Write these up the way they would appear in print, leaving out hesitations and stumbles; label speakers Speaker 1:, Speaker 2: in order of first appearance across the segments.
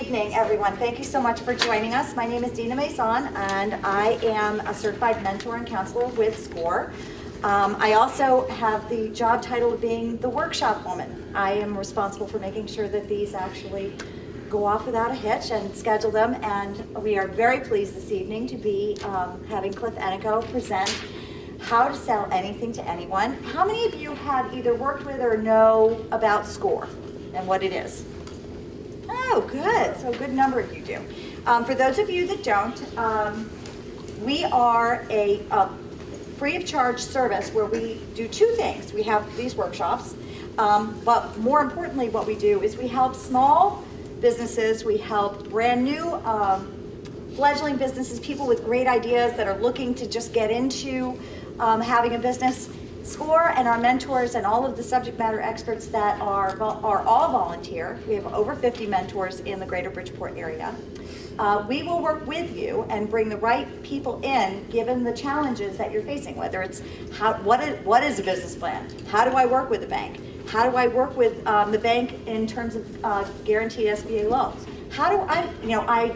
Speaker 1: evening, everyone. Thank you so much for joining us. My name is Dina Maison, and I am a certified mentor and counselor with SCORE. I also have the job title of being the workshop woman. I am responsible for making sure that these actually go off without a hitch and schedule them, and we are very pleased this evening to be having Cliff Ennico present How to Sell Anything to Anyone. How many of you have either worked with or know about SCORE and what it is? Oh, good. So a good number of you do. For those of you that don't, we are a free of charge service where we do two things. We have these workshops, but more importantly what we do is we help small businesses, we help brand new fledgling businesses, people with great ideas that are looking to just get into having a business. SCORE and our mentors and all of the subject matter experts that are all volunteer. We have over 50 mentors in the greater Bridgeport area. We will work with you and bring the right people in given the challenges that you're facing, whether it's what is a business plan? How do I work with the bank? How do I work with the bank in terms of guaranteed SBA loans? How do I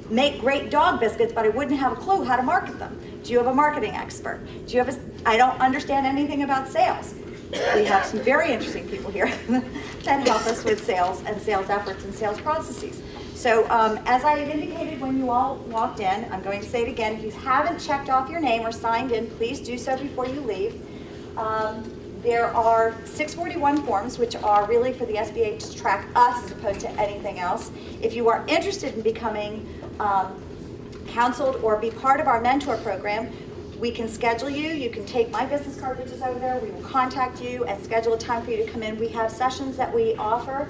Speaker 1: make great dog biscuits, but I wouldn't have a clue how to market them. Do you have a marketing expert? Do you have I don't understand anything about sales. We have some very interesting people here that help us with sales and sales efforts and sales processes. So as I had indicated when you all walked in, I'm going to say it again, if you haven't checked off your name or signed in, please do so before you leave. There are 641 forms, which are really for the SBA to track us as opposed to anything else. If you are interested in becoming counseled or be part of our mentor program, we can schedule you. You can take my business card, which is over there. We will contact you and schedule a time for you to come in. We have sessions that we offer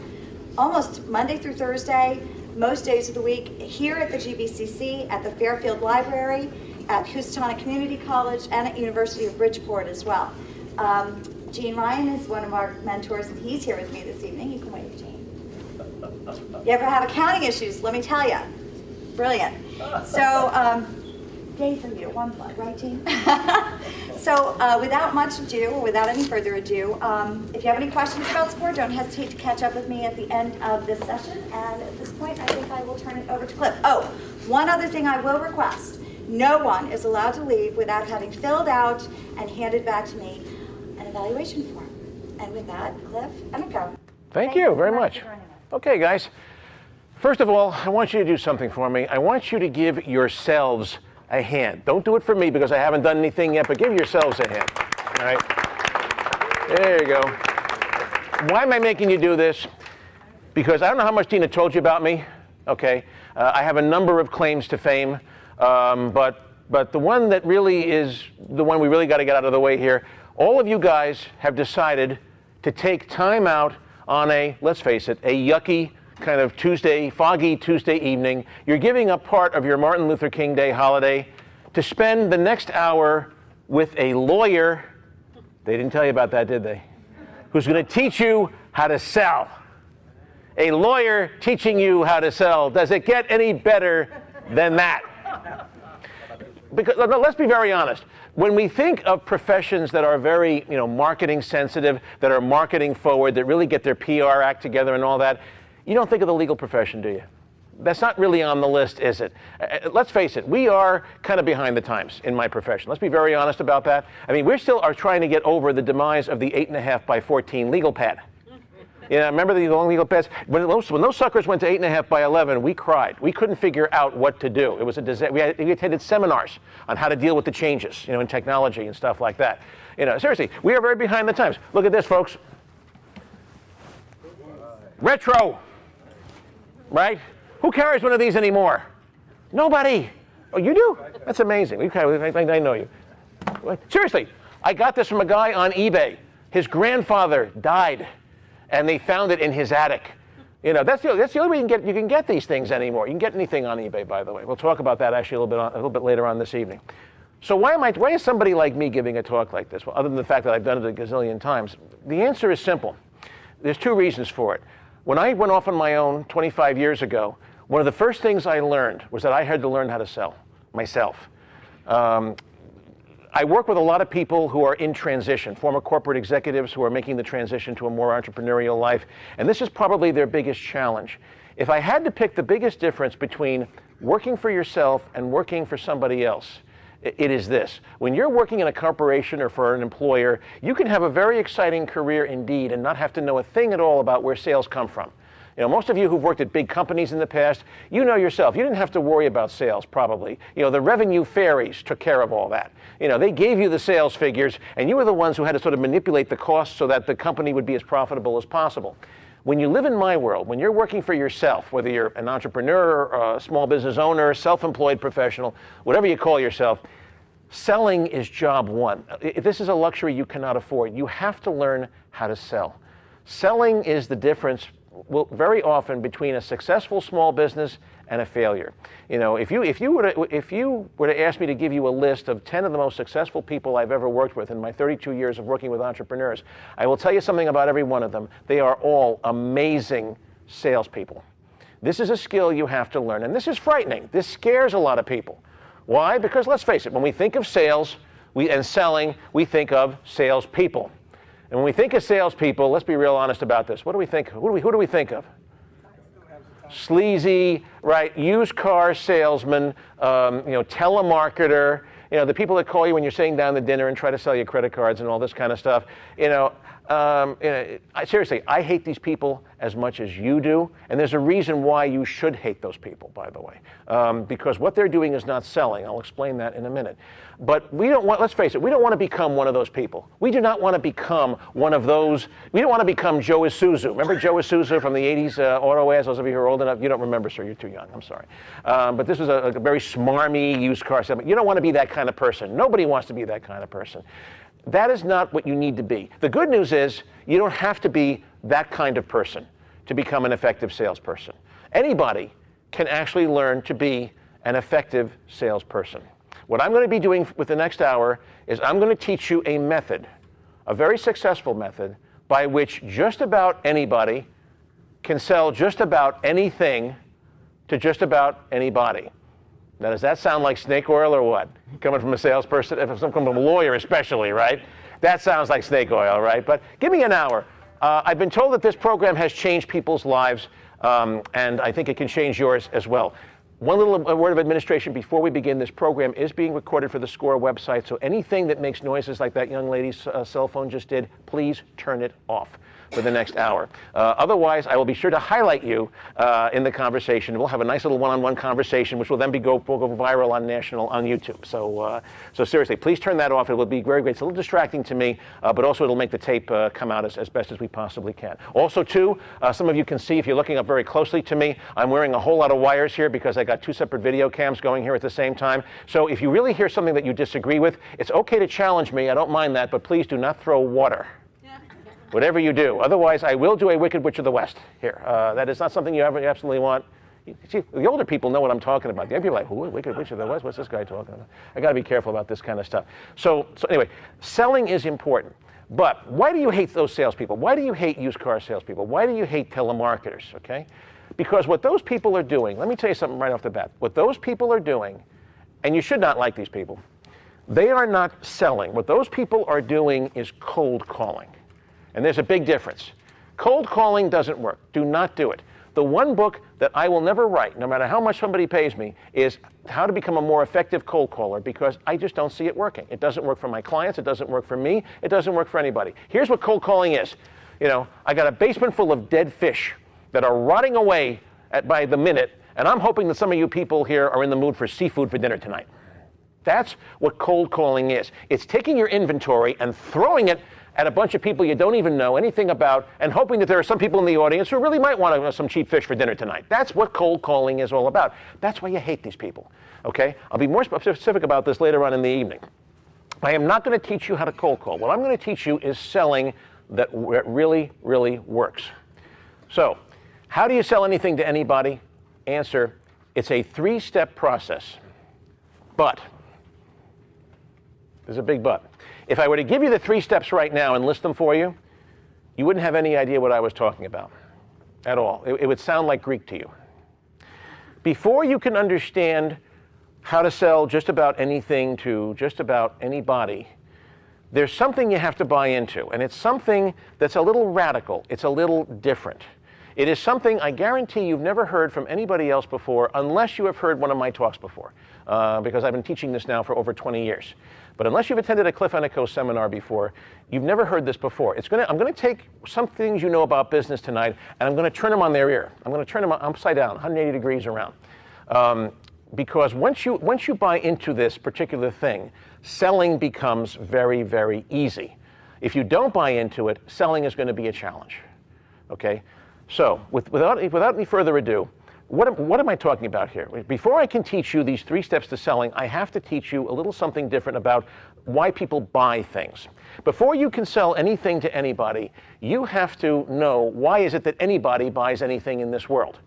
Speaker 1: almost Monday through Thursday, most days of the week, here at the GBCC, at the Fairfield Library, at Housatonic Community College, and at University of Bridgeport as well. Gene Ryan is one of our mentors, and he's here with me this evening. You can wave, Gene. You ever have accounting issues? Let me tell you. Brilliant. So, yay for you, one plug, right, Gene? So, without much ado, or without any further ado, if you have any questions about SCORE, don't hesitate to catch up with me at the end of this session. And at this point, I think I will turn it over to Cliff. Oh, one other thing I will request. No one is allowed to leave without having filled out and handed back to me an evaluation form. And with that, Cliff, Ennico.
Speaker 2: Thank you very much. Okay, guys. First of all, I want you to do something for me. I want you to give yourselves a hand. Don't do it for me because I haven't done anything yet, but give yourselves a hand. All right? There you go. Why am I making you do this? Because I don't know how much Tina told you about me. Okay. I have a number of claims to fame, but the one that really is the one we really got to get out of the way here, all of you guys have decided to take time out on a, let's face it, a yucky kind of foggy Tuesday evening. You're giving up part of your Martin Luther King Day holiday to spend the next hour with a lawyer, they didn't tell you about that, did they? Who's going to teach you how to sell. A lawyer teaching you how to sell. Does it get any better than that? Because let's be very honest. When we think of professions that are very, marketing sensitive, that are marketing forward, that really get their PR act together and all that, you don't think of the legal profession, do you? That's not really on the list, is it? Let's face it, we are kind of behind the times in my profession. Let's be very honest about that. I mean, we still are trying to get over the demise of the 8.5 by 14 legal pad. Remember the long legal pads? When those suckers went to 8.5 by 11, we cried. We couldn't figure out what to do. It was a disaster. We attended seminars on how to deal with the changes, in technology and stuff like that. Seriously, we are very behind the times. Look at this, folks. Retro. Right? Who carries one of these anymore? Nobody. Oh, you do? That's amazing. I know you. Seriously, I got this from a guy on eBay. His grandfather died, and they found it in his attic. That's the only way you can get these things anymore. You can get anything on eBay, by the way. We'll talk about that actually a little bit later on this evening. So why is somebody like me giving a talk like this? Well, other than the fact that I've done it a gazillion times, the answer is simple. There's two reasons for it. When I went off on my own 25 years ago, one of the first things I learned was that I had to learn how to sell myself. I work with a lot of people who are in transition, former corporate executives who are making the transition to a more entrepreneurial life, and this is probably their biggest challenge, If I had to pick the biggest difference between working for yourself and working for somebody else, it is this. When you're working in a corporation or for an employer, you can have a very exciting career indeed and not have to know a thing at all about where sales come from. Most of you who've worked at big companies in the past, you know yourself, you didn't have to worry about sales probably. The revenue fairies took care of all that. They gave you the sales figures and you were the ones who had to sort of manipulate the costs so that the company would be as profitable as possible. When you live in my world, when you're working for yourself, whether you're an entrepreneur, a small business owner, self-employed professional, whatever you call yourself, selling is job one. This is a luxury you cannot afford. You have to learn how to sell. Selling is the difference, very often, between a successful small business and a failure. If you were to ask me to give you a list of 10 of the most successful people I've ever worked with in my 32 years of working with entrepreneurs, I will tell you something about every one of them. They are all amazing salespeople. This is a skill you have to learn, and this is frightening. This scares a lot of people. Why? Because let's face it, when we think of sales and selling, we think of salespeople. And when we think of salespeople, let's be real honest about this. What do we think? Who do we think of? Sleazy, right? Used car salesman, telemarketer. The people that call you when you're sitting down to dinner and try to sell you credit cards and all this kind of stuff. Seriously, I hate these people as much as you do, and there's a reason why you should hate those people, by the way, because what they're doing is not selling. I'll explain that in a minute. But let's face it, we don't want to become one of those people. We do not want to become one of those. We don't want to become Joe Isuzu. Remember Joe Isuzu from the 80s auto ads? Those of you who are old enough, you don't remember, sir, you're too young, I'm sorry. But this was a very smarmy used car salesman. You don't want to be that kind of person. Nobody wants to be that kind of person. That is not what you need to be. The good news is you don't have to be that kind of person to become an effective salesperson. Anybody can actually learn to be an effective salesperson. What I'm going to be doing with the next hour is I'm going to teach you a method, a very successful method, by which just about anybody can sell just about anything to just about anybody. Now, does that sound like snake oil or what? Coming from a salesperson, coming from a lawyer especially, right? That sounds like snake oil, right? But give me an hour. I've been told that this program has changed people's lives, and I think it can change yours as well. One little word of administration before we begin. This program is being recorded for the SCORE website, so anything that makes noises like that young lady's cell phone just did, please turn it off for the next hour. Otherwise, I will be sure to highlight you in the conversation. We'll have a nice little one-on-one conversation, which will then will go viral on YouTube. So seriously, please turn that off. It will be very great. It's a little distracting to me, but also it'll make the tape come out as best as we possibly can. Also, too, some of you can see if you're looking up very closely to me, I'm wearing a whole lot of wires here because I got two separate video cams going here at the same time. So if you really hear something that you disagree with, it's okay to challenge me. I don't mind that, but please do not throw water. Whatever you do. Otherwise, I will do a Wicked Witch of the West here. That is not something you absolutely want. See, the older people know what I'm talking about. The younger people are like, who? Wicked Witch of the West? What's this guy talking about? I got to be careful about this kind of stuff. So anyway, selling is important. But why do you hate those salespeople? Why do you hate used car salespeople? Why do you hate telemarketers? Okay? Because what those people are doing, let me tell you something right off the bat. What those people are doing, and you should not like these people, they are not selling. What those people are doing is cold calling. And there's a big difference. Cold calling doesn't work. Do not do it. The one book that I will never write, no matter how much somebody pays me, is How to Become a More Effective Cold Caller, because I just don't see it working. It doesn't work for my clients. It doesn't work for me. It doesn't work for anybody. Here's what cold calling is. I got a basement full of dead fish that are rotting away by the minute, and I'm hoping that some of you people here are in the mood for seafood for dinner tonight. That's what cold calling is. It's taking your inventory and throwing it at a bunch of people you don't even know anything about, and hoping that there are some people in the audience who really might want some cheap fish for dinner tonight. That's what cold calling is all about. That's why you hate these people, okay? I'll be more specific about this later on in the evening. I am not going to teach you how to cold call. What I'm going to teach you is selling that really, really works. So, how do you sell anything to anybody? Answer, it's a 3-step process. But, there's a big but. If I were to give you the 3 steps right now and list them for you, you wouldn't have any idea what I was talking about at all. It would sound like Greek to you. Before you can understand how to sell just about anything to just about anybody, there's something you have to buy into, and it's something that's a little radical. It's a little different. It is something I guarantee you've never heard from anybody else before, unless you have heard one of my talks before, because I've been teaching this now for over 20 years. But unless you've attended a Cliff Ennico seminar before, you've never heard this before. I'm going to take some things you know about business tonight, and I'm going to turn them on their ear. I'm going to turn them upside down, 180 degrees around. Because once you buy into this particular thing, selling becomes very, very easy. If you don't buy into it, selling is going to be a challenge. Okay? So, without any further ado, what am I talking about here? Before I can teach you these 3 steps to selling, I have to teach you a little something different about why people buy things. Before you can sell anything to anybody, you have to know why is it that anybody buys anything in this world.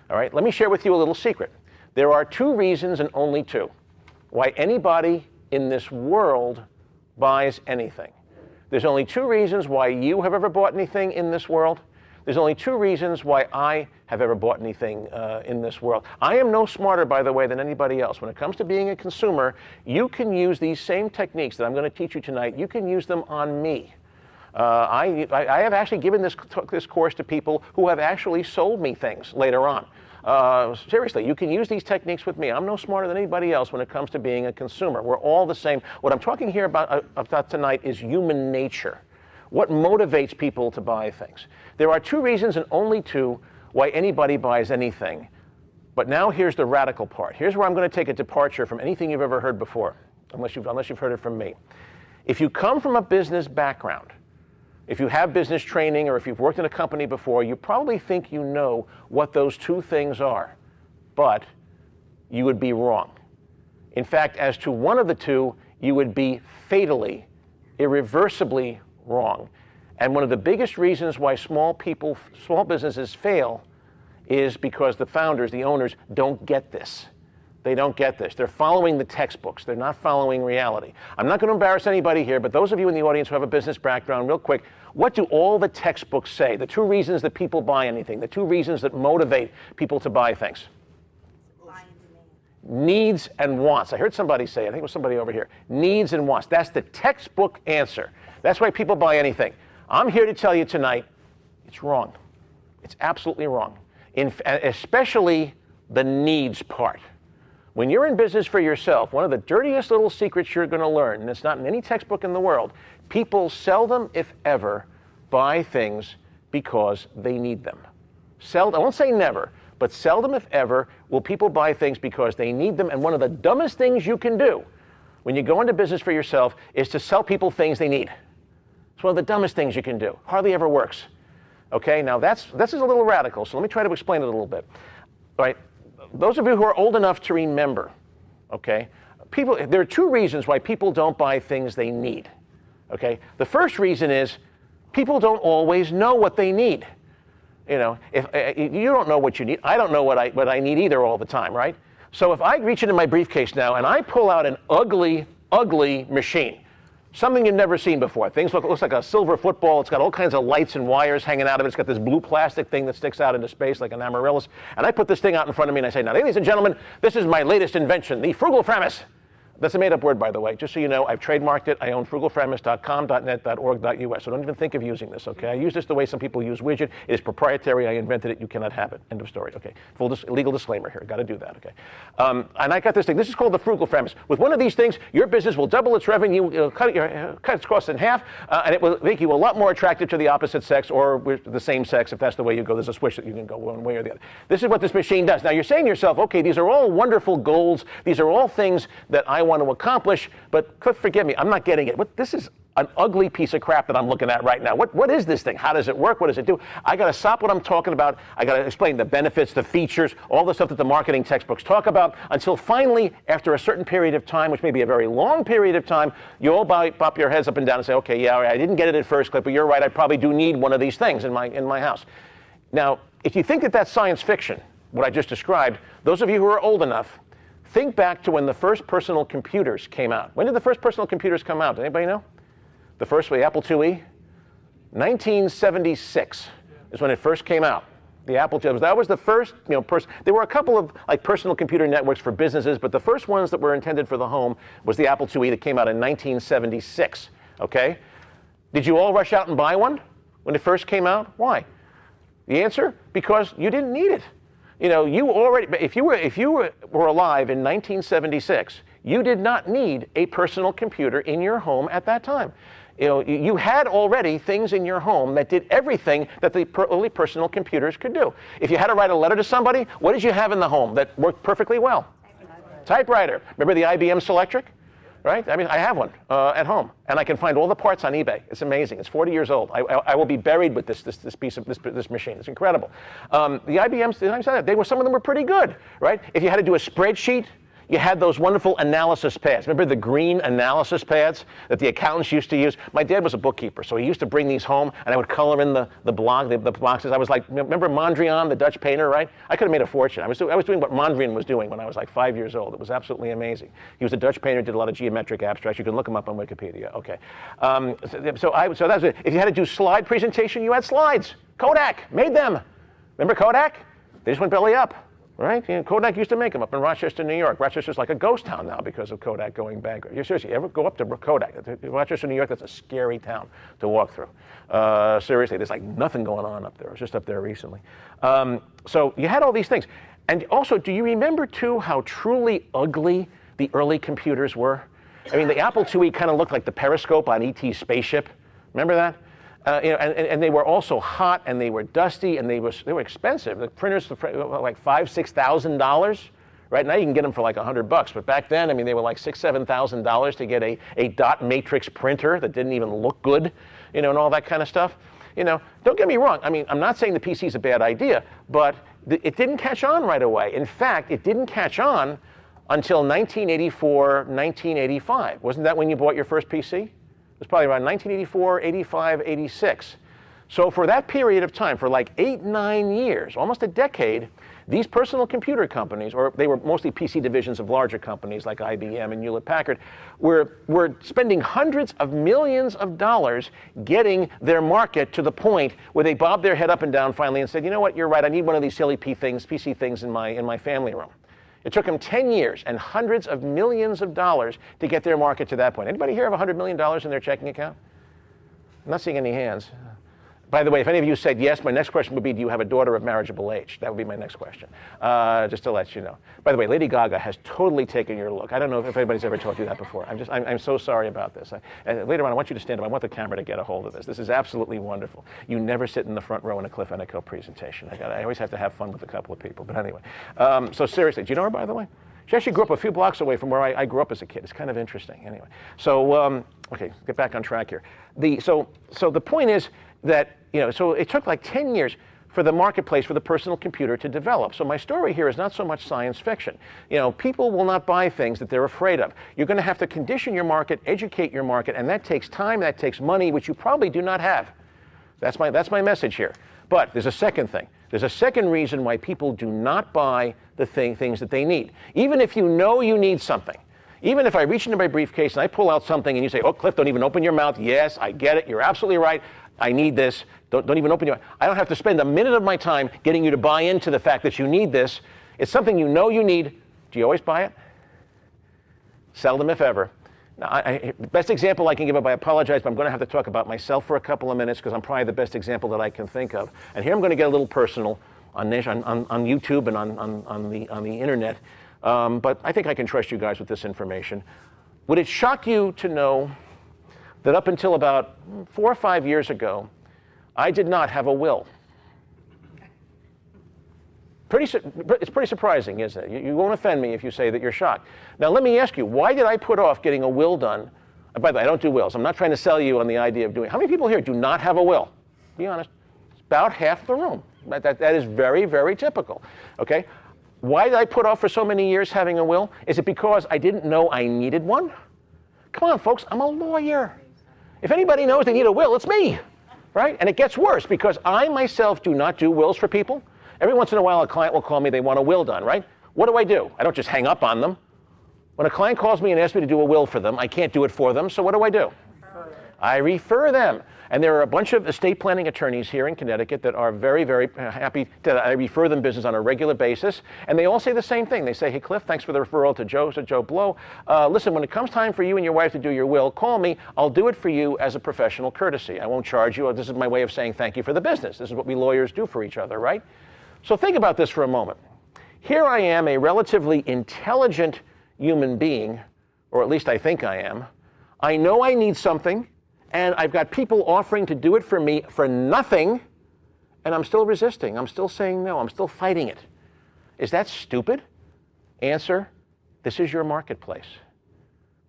Speaker 2: All right? Let me share with you a little secret. There are 2 reasons, and only 2, why anybody in this world buys anything. There's only 2 reasons why you have ever bought anything in this world. There's only 2 reasons why I have ever bought anything in this world. I am no smarter, by the way, than anybody else. When it comes to being a consumer, you can use these same techniques that I'm going to teach you tonight. You can use them on me. I have actually given this course to people who have actually sold me things later on. Seriously, you can use these techniques with me. I'm no smarter than anybody else when it comes to being a consumer. We're all the same. What I'm talking here about tonight is human nature. What motivates people to buy things? There are 2 reasons, and only 2, why anybody buys anything. But now here's the radical part. Here's where I'm going to take a departure from anything you've ever heard before, unless you've heard it from me. If you come from a business background, if you have business training, or if you've worked in a company before, you probably think you know what those 2 things are, but you would be wrong. In fact, as to one of the 2, you would be fatally, irreversibly wrong. And one of the biggest reasons why small businesses fail is because the founders, the owners, don't get this. They don't get this. They're following the textbooks. They're not following reality. I'm not going to embarrass anybody here, but those of you in the audience who have a business background, real quick, what do all the textbooks say? The 2 reasons that people buy anything, the 2 reasons that motivate people to buy things. Needs and wants. I heard somebody say, I think it was somebody over here, needs and wants. That's the textbook answer. That's why people buy anything. I'm here to tell you tonight, it's wrong. It's absolutely wrong. Especially the needs part. When you're in business for yourself, one of the dirtiest little secrets you're going to learn, and it's not in any textbook in the world, people seldom, if ever, buy things because they need them. Seldom, I won't say never, but seldom, if ever, will people buy things because they need them. And one of the dumbest things you can do when you go into business for yourself is to sell people things they need. It's one of the dumbest things you can do. Hardly ever works. Okay, now this is a little radical, so let me try to explain it a little bit. All right, those of you who are old enough to remember, okay, there are 2 reasons why people don't buy things they need. Okay, the first reason is people don't always know what they need. You know, if you don't know what you need, I don't know what I need either all the time, right? So if I reach into my briefcase now and I pull out an ugly, ugly machine, something you've never seen before. Looks like a silver football. It's got all kinds of lights and wires hanging out of it. It's got this blue plastic thing that sticks out into space like an amaryllis. And I put this thing out in front of me and I say, now, ladies and gentlemen, this is my latest invention, the Frugal Framus. That's a made-up word, by the way. Just so you know, I've trademarked it. I own frugalframus.com, .net, .org, .us. So don't even think of using this, okay? I use this the way some people use widget. It is proprietary. I invented it. You cannot have it. End of story, okay? Legal disclaimer here. Got to do that, okay? And I got this thing. This is called the Frugal Framus. With one of these things, your business will double its revenue, it'll cut its costs in half, and it will make you a lot more attractive to the opposite sex or with the same sex, if that's the way you go. There's a switch that you can go one way or the other. This is what this machine does. Now, you're saying to yourself, okay, these are all wonderful goals. These are all things that I want to accomplish, but Cliff, forgive me, I'm not getting it. This is an ugly piece of crap that I'm looking at right now. What is this thing? How does it work? What does it do? I got to stop what I'm talking about. I got to explain the benefits, the features, all the stuff that the marketing textbooks talk about, until finally, after a certain period of time, which may be a very long period of time, you all pop your heads up and down and say, okay, yeah, I didn't get it at first, Cliff, but you're right, I probably do need one of these things in my house. Now, if you think that that's science fiction, what I just described, those of you who are old enough, think back to when the first personal computers came out. When did the first personal computers come out? Anybody know? The first was the Apple IIe. 1976 is when it first came out. The Apple II. That was the first, there were a couple of personal computer networks for businesses, but the first ones that were intended for the home was the Apple IIe that came out in 1976. Okay? Did you all rush out and buy one when it first came out? Why? The answer? Because you didn't need it. You know, you already, if you were alive in 1976, you did not need a personal computer in your home at that time. You know, you had already things in your home that did everything that the early personal computers could do. If you had to write a letter to somebody, what did you have in the home that worked perfectly well? Typewriter. Remember the IBM Selectric? Right? I mean, I have one at home, and I can find all the parts on eBay. It's amazing. It's 40 years old. I will be buried with this machine. It's incredible. The IBMs, some of them were pretty good, right? If you had to do a spreadsheet, you had those wonderful analysis pads. Remember the green analysis pads that the accountants used to use? My dad was a bookkeeper, so he used to bring these home, and I would color in the boxes. I was like, remember Mondrian, the Dutch painter, right? I could have made a fortune. I was doing what Mondrian was doing when I was like 5 years old. It was absolutely amazing. He was a Dutch painter, did a lot of geometric abstracts. You can look him up on Wikipedia. Okay. So that was it. If you had to do slide presentation, you had slides. Kodak made them. Remember Kodak? They just went belly up. Right? You know, Kodak used to make them up in Rochester, New York. Rochester's like a ghost town now because of Kodak going bankrupt. Seriously, you ever go up to Kodak? Rochester, New York, that's a scary town to walk through. Seriously, there's like nothing going on up there. I was just up there recently. So you had all these things. And also, do you remember too how truly ugly the early computers were? I mean, the Apple IIe kind of looked like the periscope on E.T.'s spaceship. Remember that? You know, and they were also hot, and they were dusty, and they were expensive. The printers were like $5,000-$6,000. Right now you can get them for like $100, but back then, I mean, they were like $6,000-$7,000 to get a dot matrix printer that didn't even look good, you know, and all that kind of stuff. You know, don't get me wrong. I mean, I'm not saying the PC is a bad idea, but it didn't catch on right away. In fact, it didn't catch on until 1984, 1985. Wasn't that when you bought your first PC? It was probably around 1984, 85, 86. So for that period of time, for like 8-9 years, almost a decade, these personal computer companies, or they were mostly PC divisions of larger companies like IBM and Hewlett-Packard, were spending hundreds of millions of dollars getting their market to the point where they bobbed their head up and down finally and said, you know what, you're right, I need one of these silly PC things in my family room. It took them 10 years and hundreds of millions of dollars to get their market to that point. Anybody here have $100 million in their checking account? I'm not seeing any hands. By the way, if any of you said yes, my next question would be, do you have a daughter of marriageable age? That would be my next question, just to let you know. By the way, Lady Gaga has totally taken your look. I don't know if anybody's ever told you that before. I'm so sorry about this. Later on, I want you to stand up. I want the camera to get a hold of this. This is absolutely wonderful. You never sit in the front row in a Cliff Ennico presentation. I always have to have fun with a couple of people. But anyway, so seriously, do you know her, by the way? She actually grew up a few blocks away from where I grew up as a kid. It's kind of interesting. Anyway, so okay, get back on track here. So the point is that, you know, so it took like 10 years for the marketplace for the personal computer to develop. So my story here is not so much science fiction. You know, people will not buy things that they're afraid of. You're going to have to condition your market, educate your market, and that takes time, that takes money, which you probably do not have. That's my message here. But there's a second thing. There's a second reason why people do not buy the things that they need. Even if you know you need something. Even if I reach into my briefcase and I pull out something and you say, oh, Cliff, don't even open your mouth. Yes, I get it. You're absolutely right. I need this. Don't even open your mouth. I don't have to spend a minute of my time getting you to buy into the fact that you need this. It's something you know you need. Do you always buy it? Seldom, if ever. Now, the best example I can give up, I apologize, but I'm going to have to talk about myself for a couple of minutes because I'm probably the best example that I can think of. And here I'm going to get a little personal on YouTube and on the internet. But I think I can trust you guys with this information. Would it shock you to know that up until about 4 or 5 years ago, I did not have a will? It's pretty surprising, isn't it? You won't offend me if you say that you're shocked. Now, let me ask you, why did I put off getting a will done? By the way, I don't do wills. I'm not trying to sell you on the idea of doing. How many people here do not have a will? Be honest. It's about half the room. That is very, very typical. Okay? Why did I put off for so many years having a will? Is it because I didn't know I needed one? Come on, folks, I'm a lawyer. If anybody knows they need a will, it's me, right? And it gets worse because I myself do not do wills for people. Every once in a while, a client will call me, they want a will done, right? What do? I don't just hang up on them. When a client calls me and asks me to do a will for them, I can't do it for them, so what do? I refer them. And there are a bunch of estate planning attorneys here in Connecticut that are very, very happy to I refer them business on a regular basis. And they all say the same thing. They say, hey, Cliff, thanks for the referral to Joe Blow. Listen, when it comes time for you and your wife to do your will, call me. I'll do it for you as a professional courtesy. I won't charge you. This is my way of saying thank you for the business. This is what we lawyers do for each other, right? So think about this for a moment. Here I am, a relatively intelligent human being, or at least I think I am. I know I need something, and I've got people offering to do it for me for nothing, and I'm still resisting. I'm still saying no. I'm still fighting it. Is that stupid? Answer, this is your marketplace.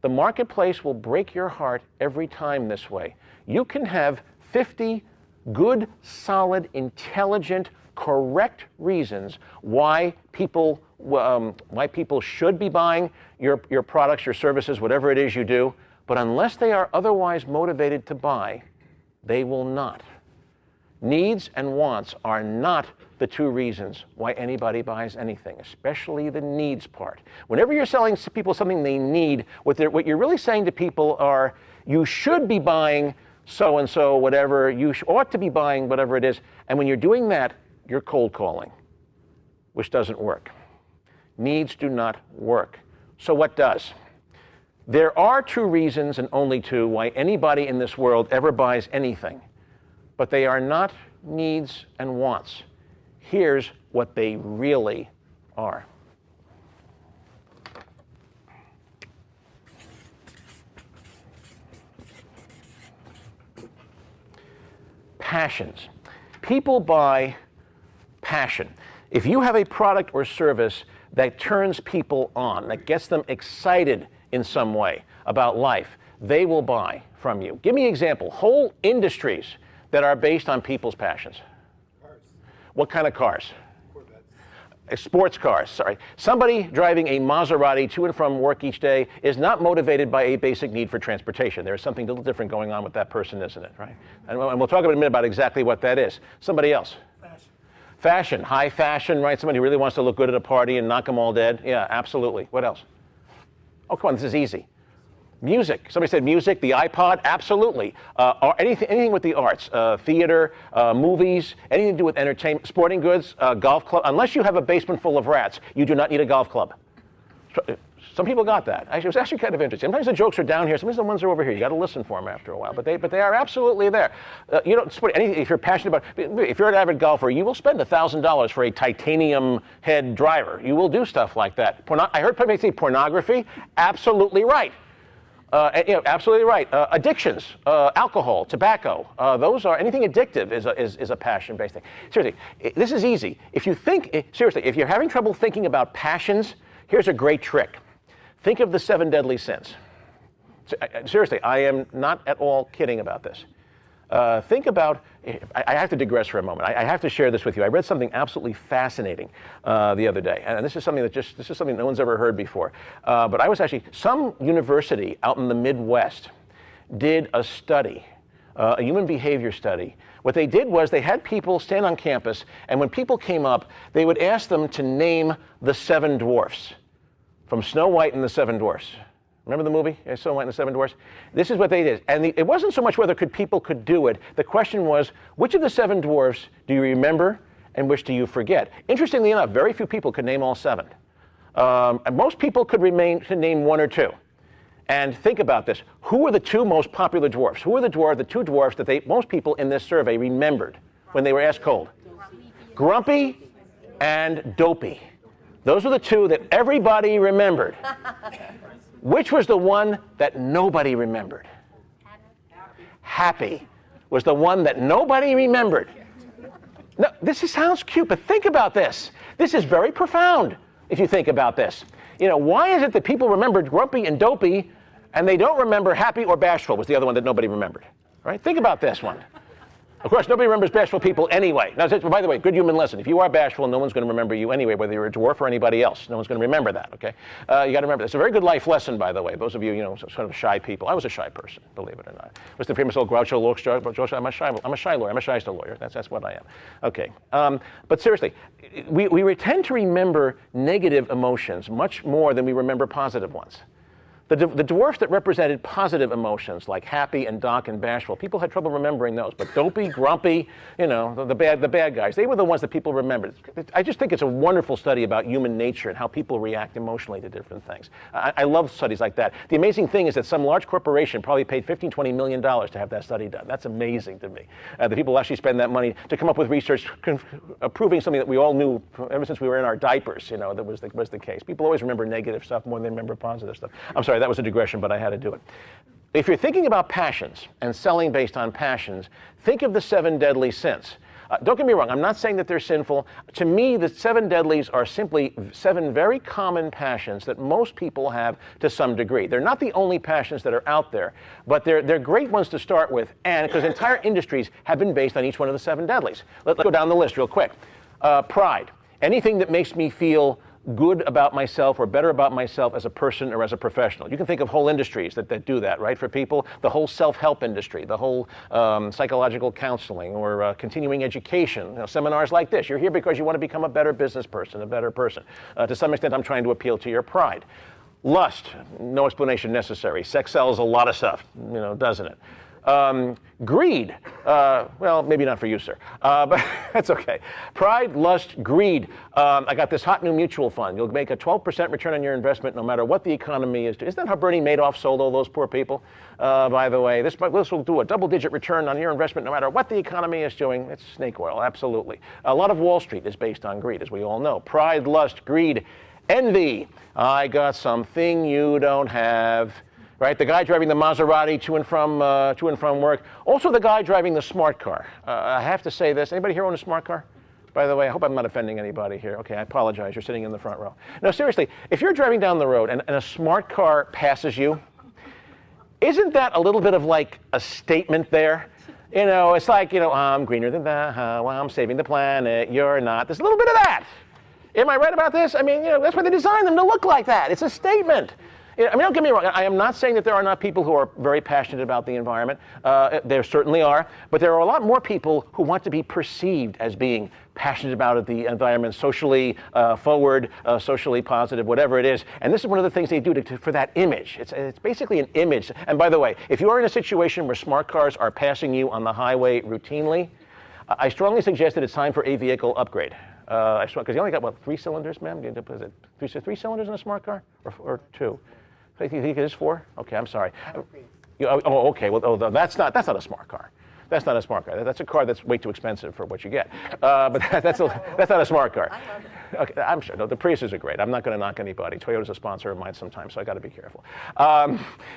Speaker 2: The marketplace will break your heart every time this way. You can have 50 good, solid, intelligent, correct reasons why people should be buying your products, your services, whatever it is you do. But unless they are otherwise motivated to buy, they will not. Needs and wants are not the two reasons why anybody buys anything, especially the needs part. Whenever you're selling people something they need, what you're really saying to people are, you should be buying so-and-so, whatever, you ought to be buying whatever it is. And when you're doing that, you're cold calling, which doesn't work. Needs do not work. So what does? There are two reasons, and only two, why anybody in this world ever buys anything, but they are not needs and wants. Here's what they really are. Passions. People buy passion. If you have a product or service that turns people on, that gets them excited in some way about life, they will buy from you. Give me an example. Whole industries that are based on people's passions.
Speaker 3: Cars.
Speaker 2: What kind of cars?
Speaker 3: Corvettes.
Speaker 2: Sports cars, sorry. Somebody driving a Maserati to and from work each day is not motivated by a basic need for transportation. There is something a little different going on with that person, isn't it, right? And we'll talk in a minute about exactly what that is. Somebody else. Fashion, high fashion, right? Somebody who really wants to look good at a party and knock them all dead. Yeah, absolutely. What else? Oh, come on, this is easy. Music. Somebody said music, the iPod, absolutely. Anything with the arts, theater, movies, anything to do with entertainment, sporting goods, golf club. Unless you have a basement full of rats, you do not need a golf club. Some people got that. Actually, it was actually kind of interesting. Sometimes the jokes are down here, sometimes the ones are over here. You got to listen for them after a while, but they are absolutely there. You don't sport anything if you're passionate about. If you're an avid golfer, you will spend $1,000 for a titanium head driver. You will do stuff like that. I heard somebody say pornography. Absolutely right. Absolutely right. Addictions, alcohol, tobacco. Those are anything addictive is a passion-based thing. Seriously, this is easy. If you think seriously, if you're having trouble thinking about passions, here's a great trick. Think of the 7 deadly sins. Seriously, I am not at all kidding about this. Think about, I have to digress for a moment. I have to share this with you. I read something absolutely fascinating the other day. And this is something no one's ever heard before. But I was actually, some university out in the Midwest did a study, a human behavior study. What they did was they had people stand on campus, and when people came up, they would ask them to name the 7 dwarfs from Snow White and the 7 Dwarfs. Remember the movie, Snow White and the 7 Dwarfs? This is what they did. And it wasn't so much whether people could do it. The question was, which of the 7 dwarfs do you remember and which do you forget? Interestingly enough, very few people could name all 7. And most people could name 1 or 2. And think about this. Who were the 2 most popular dwarfs? Who were the 2 dwarfs that most people in this survey remembered when they were asked cold? Grumpy and Dopey. Those were the 2 that everybody remembered. Which was the one that nobody remembered? Happy was the one that nobody remembered. No, sounds cute, but think about this. This is very profound if you think about this. Why is it that people remembered Grumpy and Dopey and they don't remember Happy or Bashful was the other one that nobody remembered? Right? Think about this one. Of course, nobody remembers bashful people anyway. Now, by the way, good human lesson. If you are bashful, no one's going to remember you anyway, whether you're a dwarf or anybody else. No one's going to remember that, okay? You got to remember. It's a very good life lesson, by the way. Those of you, sort of shy people. I was a shy person, believe it or not. What's the famous old Groucho Marx? I'm a shy lawyer. I'm a shyster lawyer. That's what I am. Okay. But seriously, we tend to remember negative emotions much more than we remember positive ones. The dwarfs that represented positive emotions like happy and dark and bashful, people had trouble remembering those. But dopey, grumpy, you know, the bad guys, they were the ones that people remembered. I just think it's a wonderful study about human nature and how people react emotionally to different things. I love studies like that. The amazing thing is that some large corporation probably paid $15, $20 million to have that study done. That's amazing to me. The people actually spend that money to come up with research proving something that we all knew ever since we were in our diapers, you know, that was the case. People always remember negative stuff more than they remember positive stuff. I'm sorry, that was a digression, but I had to do it. If you're thinking about passions and selling based on passions, think of the 7 deadly sins. Don't get me wrong, I'm not saying that they're sinful. To me, the 7 deadlies are simply 7 very common passions that most people have to some degree. They're not the only passions that are out there, but they're great ones to start with, and because entire industries have been based on each one of the 7 deadlies. Let's go down the list real quick. Pride. Anything that makes me feel good about myself or better about myself as a person or as a professional. You can think of whole industries that do that, right? For people, the whole self-help industry, the whole psychological counseling or continuing education, you know, seminars like this. You're here because you want to become a better business person, a better person. To some extent, I'm trying to appeal to your pride. Lust, no explanation necessary. Sex sells a lot of stuff, you know, doesn't it? Greed, well, maybe not for you, sir, but that's okay. Pride, lust, greed. I got this hot new mutual fund. You'll make a 12% return on your investment no matter what the economy is. Isn't that how Bernie Madoff sold all those poor people? By the way, this will do a double-digit return on your investment no matter what the economy is doing. It's snake oil, absolutely. A lot of Wall Street is based on greed, as we all know. Pride, lust, greed, envy. I got something you don't have. Right, the guy driving the Maserati to and from work. Also, the guy driving the smart car. I have to say this. Anybody here own a smart car? By the way, I hope I'm not offending anybody here. Okay, I apologize. You're sitting in the front row. No, seriously, if you're driving down the road and a smart car passes you, isn't that a little bit of like a statement there? You know, it's like, you know, I'm greener than that. Well, I'm saving the planet. You're not. There's a little bit of that. Am I right about this? I mean, you know, that's why they designed them to look like that. It's a statement. I mean, don't get me wrong. I am not saying that there are not people who are very passionate about the environment. There certainly are. But there are a lot more people who want to be perceived as being passionate about the environment, socially forward, socially positive, whatever it is. And this is one of the things they do for that image. It's basically an image. And by the way, if you are in a situation where smart cars are passing you on the highway routinely, I strongly suggest that it's time for a vehicle upgrade. Because you only got, what, 3 cylinders, ma'am? Is it 3 cylinders in a smart car? Or 2? I think it is 4? Okay, I'm sorry. Oh, okay. Well, that's not a smart car. That's not a smart car. That's a car that's way too expensive for what you get. But that's not a smart car.
Speaker 1: I love it.
Speaker 2: Okay, I'm sure. No, the Priuses are great. I'm not going to knock anybody. Toyota's a sponsor of mine sometimes, so I got to be careful.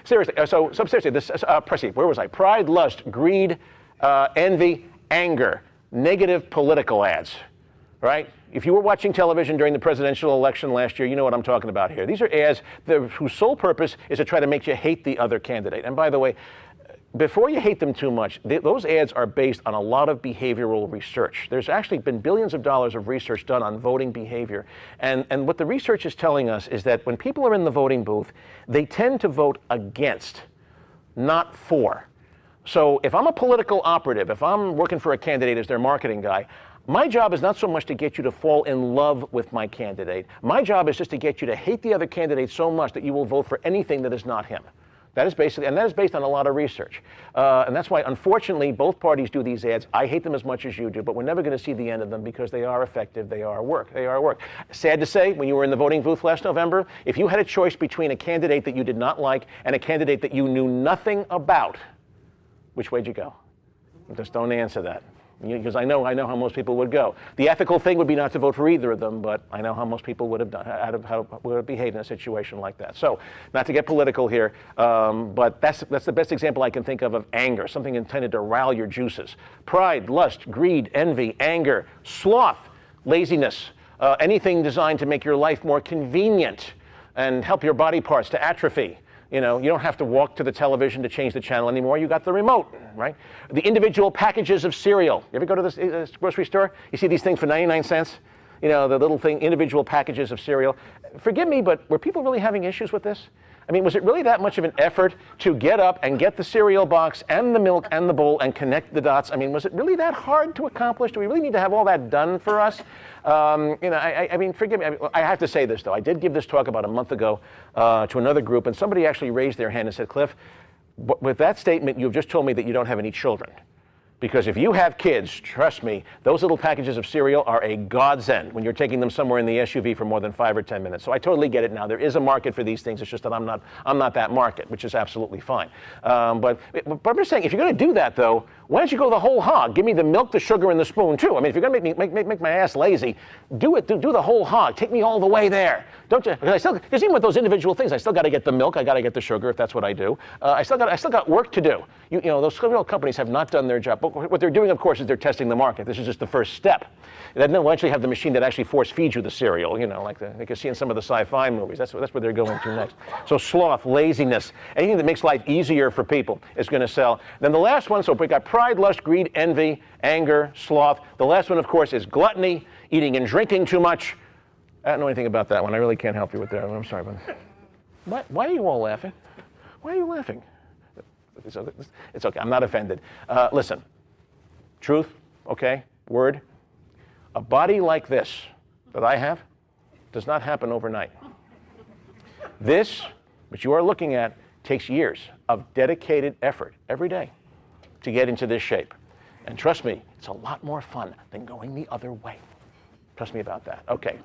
Speaker 2: Seriously. So seriously, this. Proceed. Where was I? Pride, lust, greed, envy, anger, negative political ads. Right? If you were watching television during the presidential election last year, you know what I'm talking about here. These are ads whose sole purpose is to try to make you hate the other candidate. And by the way, before you hate them too much, those ads are based on a lot of behavioral research. There's actually been billions of dollars of research done on voting behavior. And what the research is telling us is that when people are in the voting booth, they tend to vote against, not for. So if I'm a political operative, if I'm working for a candidate as their marketing guy, my job is not so much to get you to fall in love with my candidate. My job is just to get you to hate the other candidate so much that you will vote for anything that is not him. That is based on a lot of research. And that's why, unfortunately, both parties do these ads. I hate them as much as you do, but we're never going to see the end of them because they are effective, they are work. Sad to say, when you were in the voting booth last November, if you had a choice between a candidate that you did not like and a candidate that you knew nothing about, which way'd you go? Just don't answer that. Because I know how most people would go. The ethical thing would be not to vote for either of them, but I know how most people would have done, would have behaved in a situation like that. So, not to get political here, but that's the best example I can think of anger, something intended to rile your juices. Pride, lust, greed, envy, anger, sloth, laziness, anything designed to make your life more convenient and help your body parts to atrophy. You know, you don't have to walk to the television to change the channel anymore. You got the remote, right? The individual packages of cereal. You ever go to this grocery store? You see these things for 99 cents? You know, the little thing, individual packages of cereal. Forgive me, but were people really having issues with this? I mean, was it really that much of an effort to get up and get the cereal box and the milk and the bowl and connect the dots? I mean, was it really that hard to accomplish? Do we really need to have all that done for us? I mean, forgive me. I have to say this, though. I did give this talk about a month ago to another group, and somebody actually raised their hand and said, Cliff, with that statement, you've just told me that you don't have any children. Because if you have kids, trust me, those little packages of cereal are a godsend when you're taking them somewhere in the SUV for more than 5 or 10 minutes. So I totally get it now. There is a market for these things. It's just that I'm not that market, which is absolutely fine. But I'm just saying, if you're going to do that, though, why don't you go the whole hog? Give me the milk, the sugar, and the spoon, too. I mean, if you're going to make my ass lazy, do it. Do the whole hog. Take me all the way there. Don't you? Because even with those individual things, I still got to get the milk. I got to get the sugar, if that's what I do. I still got work to do. You know, those cereal companies have not done their job. But what they're doing, of course, is they're testing the market. This is just the first step. Then they'll actually have the machine that actually force feeds you the cereal, you know, like you can see in some of the sci-fi movies. That's where they're going to next. So sloth, laziness, anything that makes life easier for people is going to sell. Then the last one, so we got pride, lust, greed, envy, anger, sloth. The last one, of course, is gluttony, eating and drinking too much. I don't know anything about that one. I really can't help you with that one. I'm sorry. But why are you all laughing? Why are you laughing? It's okay. I'm not offended. Listen, truth, okay, word. A body like this that I have does not happen overnight. This, which you are looking at, takes years of dedicated effort every day to get into this shape. And trust me, it's a lot more fun than going the other way. Trust me about that. Okay,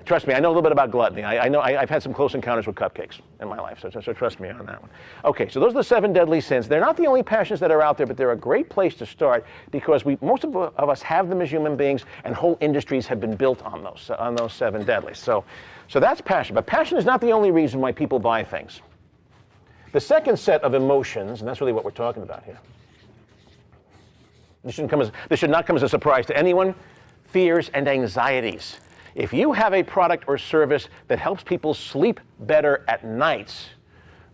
Speaker 2: trust me, I know a little bit about gluttony. I know I've had some close encounters with cupcakes in my life, so trust me on that one. Okay, so those are the 7 deadly sins. They're not the only passions that are out there, but they're a great place to start because most of us have them as human beings, and whole industries have been built on those 7 deadlies. So that's passion, but passion is not the only reason why people buy things. The second set of emotions, and that's really what we're talking about here. This should not come as a surprise to anyone. Fears and anxieties. If you have a product or service that helps people sleep better at nights,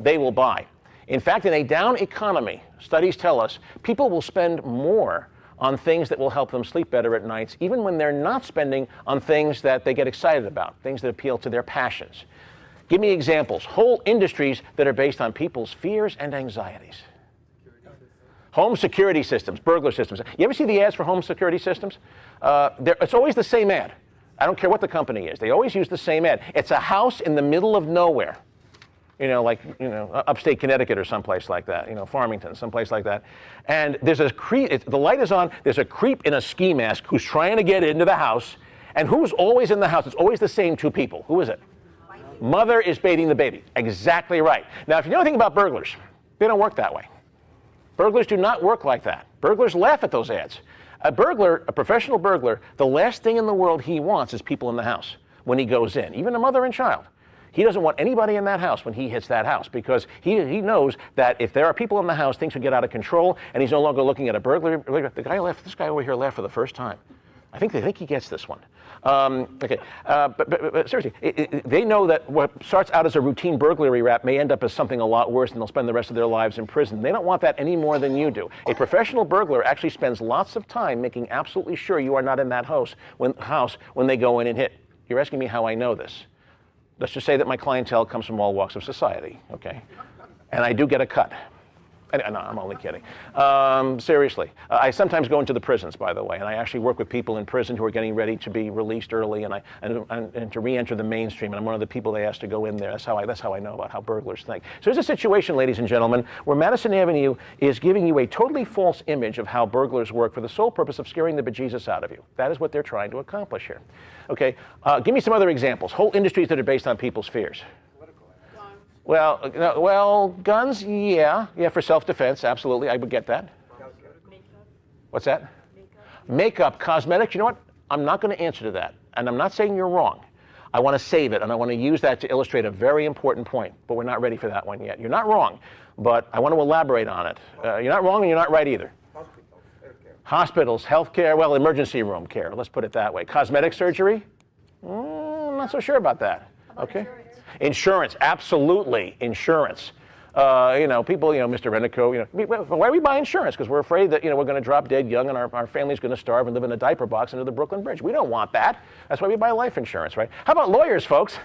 Speaker 2: they will buy. In fact, in a down economy, studies tell us people will spend more on things that will help them sleep better at nights, even when they're not spending on things that they get excited about, things that appeal to their passions. Give me examples. Whole industries that are based on people's fears and anxieties. Home security systems, burglar systems. You ever see the ads for home security systems? It's always the same ad. I don't care what the company is. They always use the same ad. It's a house in the middle of nowhere. Upstate Connecticut or someplace like that, Farmington, someplace like that. And there's a creep, the light is on, there's a creep in a ski mask who's trying to get into the house. And who's always in the house? It's always the same 2 people. Who is it? Mother is bathing the baby. Exactly right. Now, if you know anything about burglars, they don't work that way. Burglars do not work like that. Burglars laugh at those ads. A professional burglar, the last thing in the world he wants is people in the house when he goes in, even a mother and child. He doesn't want anybody in that house when he hits that house because he knows that if there are people in the house, things will get out of control, and he's no longer looking at a burglar. This guy over here laughed for the first time. I think they think he gets this one. But seriously, they know that what starts out as a routine burglary rap may end up as something a lot worse, and they'll spend the rest of their lives in prison. They don't want that any more than you do. A professional burglar actually spends lots of time making absolutely sure you are not in that house when they go in and hit. You're asking me how I know this. Let's just say that my clientele comes from all walks of society, okay? And I do get a cut. No, I'm only kidding. Seriously. I sometimes go into the prisons, by the way, and I actually work with people in prison who are getting ready to be released early and to re-enter the mainstream, and I'm one of the people they ask to go in there. That's how I know about how burglars think. So there's a situation, ladies and gentlemen, where Madison Avenue is giving you a totally false image of how burglars work for the sole purpose of scaring the bejesus out of you. That is what they're trying to accomplish here. Okay, give me some other examples. Whole industries that are based on people's fears. Well, guns, yeah, for self-defense, absolutely, I would get that. What's that? Makeup, cosmetics, you know what? I'm not going to answer to that, and I'm not saying you're wrong. I want to save it, and I want to use that to illustrate a very important point, but we're not ready for that one yet. You're not wrong, but I want to elaborate on it. You're not wrong, and you're not right either. Hospitals, healthcare, well, emergency room care, let's put it that way. Cosmetic surgery? I'm not so sure about that. Okay. Insurance, absolutely, insurance. People, Mr. Ennico, why we buy insurance? Because we're afraid that, we're going to drop dead young and our family's going to starve and live in a diaper box under the Brooklyn Bridge. We don't want that. That's why we buy life insurance, right? How about lawyers, folks?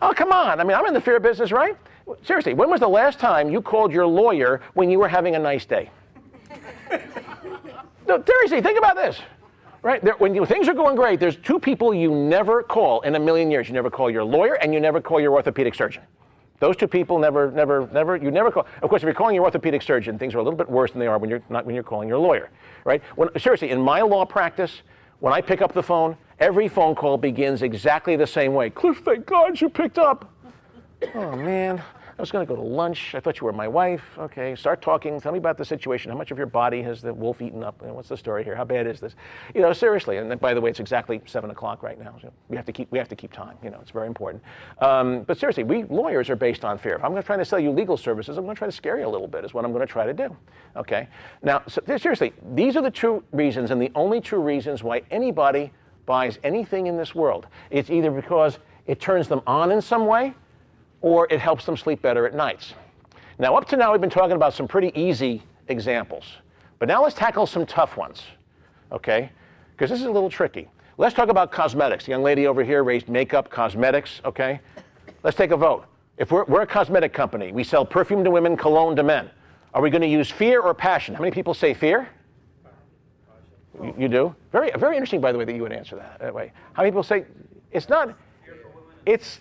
Speaker 2: Oh, come on. I mean, I'm in the fear business, right? Seriously, when was the last time you called your lawyer when you were having a nice day? No, seriously, think about this. Right? When things are going great, there's two people you never call in a million years. You never call your lawyer and you never call your orthopedic surgeon. Those two people you never call. Of course, if you're calling your orthopedic surgeon, things are a little bit worse than they are when you're calling your lawyer, right? Seriously, in my law practice, when I pick up the phone, every phone call begins exactly the same way. Cliff, thank God you picked up. Oh, man. I was going to go to lunch. I thought you were my wife. Okay, start talking. Tell me about the situation. How much of your body has the wolf eaten up? What's the story here? How bad is this? Seriously. And by the way, it's exactly 7 o'clock right now. So we have to keep time. It's very important. But seriously, we lawyers are based on fear. If I'm going to try to sell you legal services, I'm going to try to scare you a little bit. Is what I'm going to try to do. Okay. Now, seriously, these are the two reasons, and the only two reasons why anybody buys anything in this world. It's either because it turns them on in some way, or it helps them sleep better at nights. Now, up to now, we've been talking about some pretty easy examples. But now let's tackle some tough ones, okay? Because this is a little tricky. Let's talk about cosmetics. The young lady over here raised makeup, cosmetics, okay? Let's take a vote. If we're a cosmetic company, we sell perfume to women, cologne to men. Are we going to use fear or passion? How many people say fear? You do? Very, very interesting, by the way, that you would answer that way. How many people say it's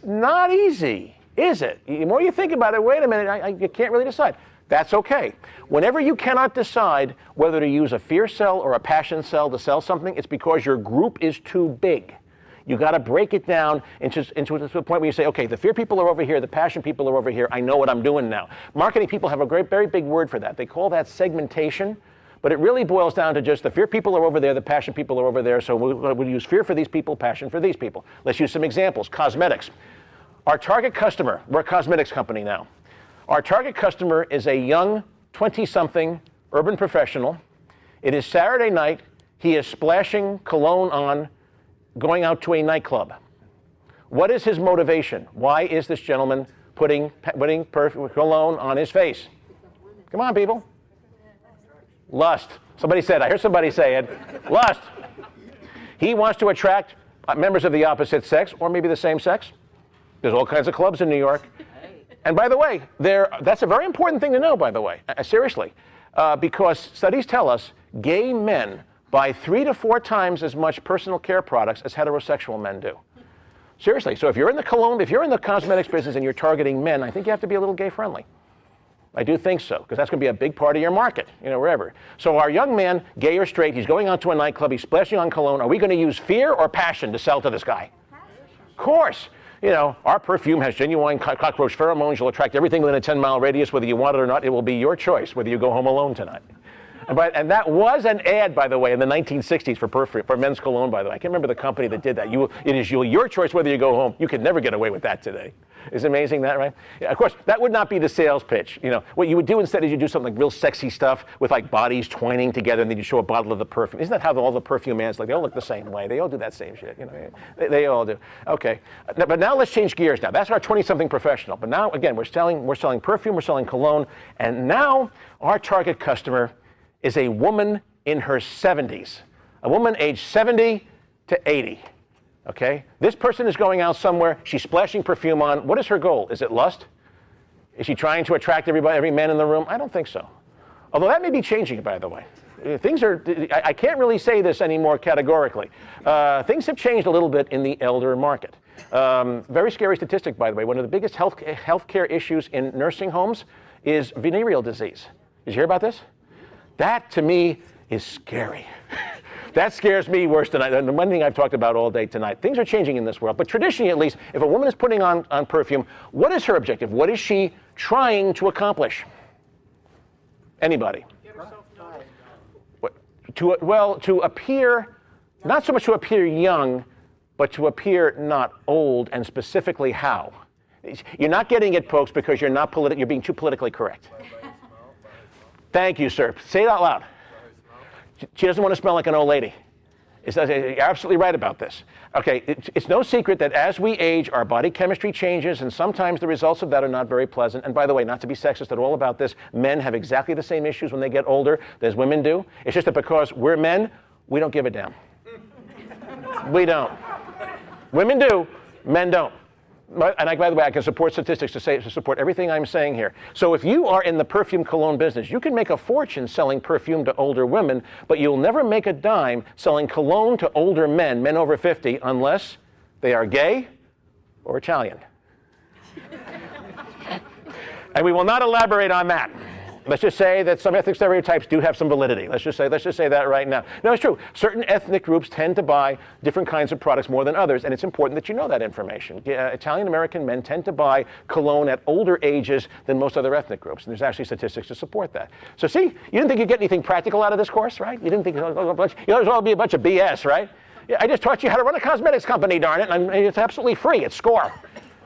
Speaker 2: not easy? Is it? The more you think about it, wait a minute, you can't really decide. That's okay. Whenever you cannot decide whether to use a fear cell or a passion cell to sell something, it's because your group is too big. You got to break it down into a point where you say, okay, the fear people are over here, the passion people are over here, I know what I'm doing now. Marketing people have a very big word for that. They call that segmentation, but it really boils down to just the fear people are over there, the passion people are over there, so we'll use fear for these people, passion for these people. Let's use some examples. Cosmetics. Our target customer, we're a cosmetics company now. Our target customer is a young 20-something urban professional. It is Saturday night. He is splashing cologne on, going out to a nightclub. What is his motivation? Why is this gentleman putting cologne on his face? Come on, people. Lust. Somebody said, I heard somebody say it. Lust. He wants to attract members of the opposite sex, or maybe the same sex. There's all kinds of clubs in New York. And by the way, that's a very important thing to know, by the way, seriously, because studies tell us gay men buy 3 to 4 times as much personal care products as heterosexual men do. Seriously, so if you're in the cosmetics business and you're targeting men, I think you have to be a little gay friendly. I do think so, because that's going to be a big part of your market, wherever. So our young man, gay or straight, he's going out to a nightclub, he's splashing on cologne. Are we going to use fear or passion to sell to this guy? Of course. Our perfume has genuine cockroach pheromones. You'll attract everything within a 10-mile radius, whether you want it or not. It will be your choice whether you go home alone tonight. And that was an ad, by the way, in the 1960s for men's cologne, by the way. I can't remember the company that did that. It is your choice whether you go home. You could never get away with that today. Is it amazing that, right? Yeah, of course, that would not be the sales pitch. What you would do instead is you do something like real sexy stuff with like bodies twining together, and then you show a bottle of the perfume. Isn't that how all the perfume ads look? They all look the same way. They all do that same shit. They all do. Okay, but now let's change gears. Now that's our 20-something professional. But now again, we're selling perfume, we're selling cologne, and now our target customer is a woman in her 70s, a woman aged 70 to 80. Okay, this person is going out somewhere. She's splashing perfume on. What is her goal? Is it lust? Is she trying to attract every man in the room? I don't think so. Although that may be changing, by the way. I can't really say this anymore categorically. Things have changed a little bit in the elder market. Very scary statistic, by the way. One of the biggest healthcare issues in nursing homes is venereal disease. Did you hear about this? That, to me, is scary. That scares me worse than the one thing I've talked about all day tonight. Things are changing in this world, but traditionally, at least, if a woman is putting on perfume, what is her objective? What is she trying to accomplish? Anybody? To appear, not so much to appear young, but to appear not old, and specifically how? You're not getting it, folks, because you're being too politically correct. Thank you, sir. Say it out loud. She doesn't want to smell like an old lady. You're absolutely right about this. Okay, it's no secret that as we age, our body chemistry changes, and sometimes the results of that are not very pleasant. And by the way, not to be sexist at all about this, men have exactly the same issues when they get older as women do. It's just that because we're men, we don't give a damn. We don't. Women do, men don't. And by the way, I can support statistics to support everything I'm saying here. So if you are in the perfume cologne business, you can make a fortune selling perfume to older women, but you'll never make a dime selling cologne to older men, men over 50, unless they are gay or Italian. And we will not elaborate on that. Let's just say that some ethnic stereotypes do have some validity. Let's just say that right now. No, it's true. Certain ethnic groups tend to buy different kinds of products more than others, and it's important that you know that information. Italian American men tend to buy cologne at older ages than most other ethnic groups, and there's actually statistics to support that. So see, you didn't think you'd get anything practical out of this course, right? You didn't think it was all be a bunch of BS, right? Yeah, I just taught you how to run a cosmetics company, darn it, and it's absolutely free. It's SCORE.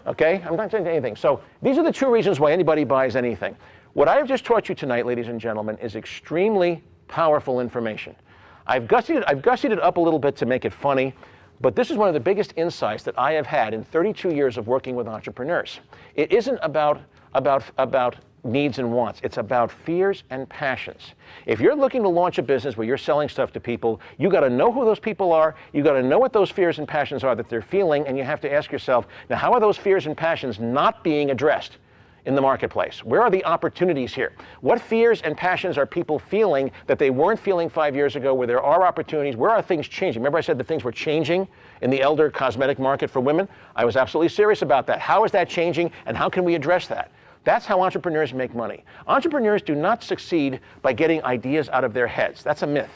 Speaker 2: Okay? I'm not saying anything. So these are the two reasons why anybody buys anything. What I have just taught you tonight, ladies and gentlemen, is extremely powerful information. I've gussied it up a little bit to make it funny, but this is one of the biggest insights that I have had in 32 years of working with entrepreneurs. It isn't about needs and wants. It's about fears and passions. If you're looking to launch a business where you're selling stuff to people, you got to know who those people are, you got to know what those fears and passions are that they're feeling, and you have to ask yourself, now how are those fears and passions not being addressed in the marketplace? Where are the opportunities here? What fears and passions are people feeling that they weren't feeling 5 years ago, where there are opportunities? Where are things changing? Remember I said that things were changing in the elder cosmetic market for women? I was absolutely serious about that. How is that changing, and how can we address that? That's how entrepreneurs make money. Entrepreneurs do not succeed by getting ideas out of their heads. That's a myth.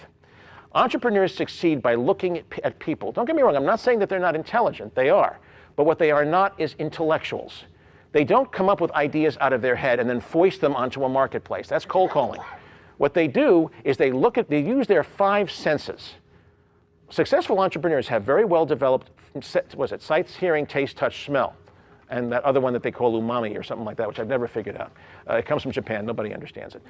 Speaker 2: Entrepreneurs succeed by looking at people. Don't get me wrong, I'm not saying that they're not intelligent. They are. But what they are not is intellectuals. They don't come up with ideas out of their head and then foist them onto a marketplace. That's cold calling. What they do is they use their five senses. Successful entrepreneurs have very well developed, sight, hearing, taste, touch, smell. And that other one that they call umami or something like that, which I've never figured out. It comes from Japan. Nobody understands it.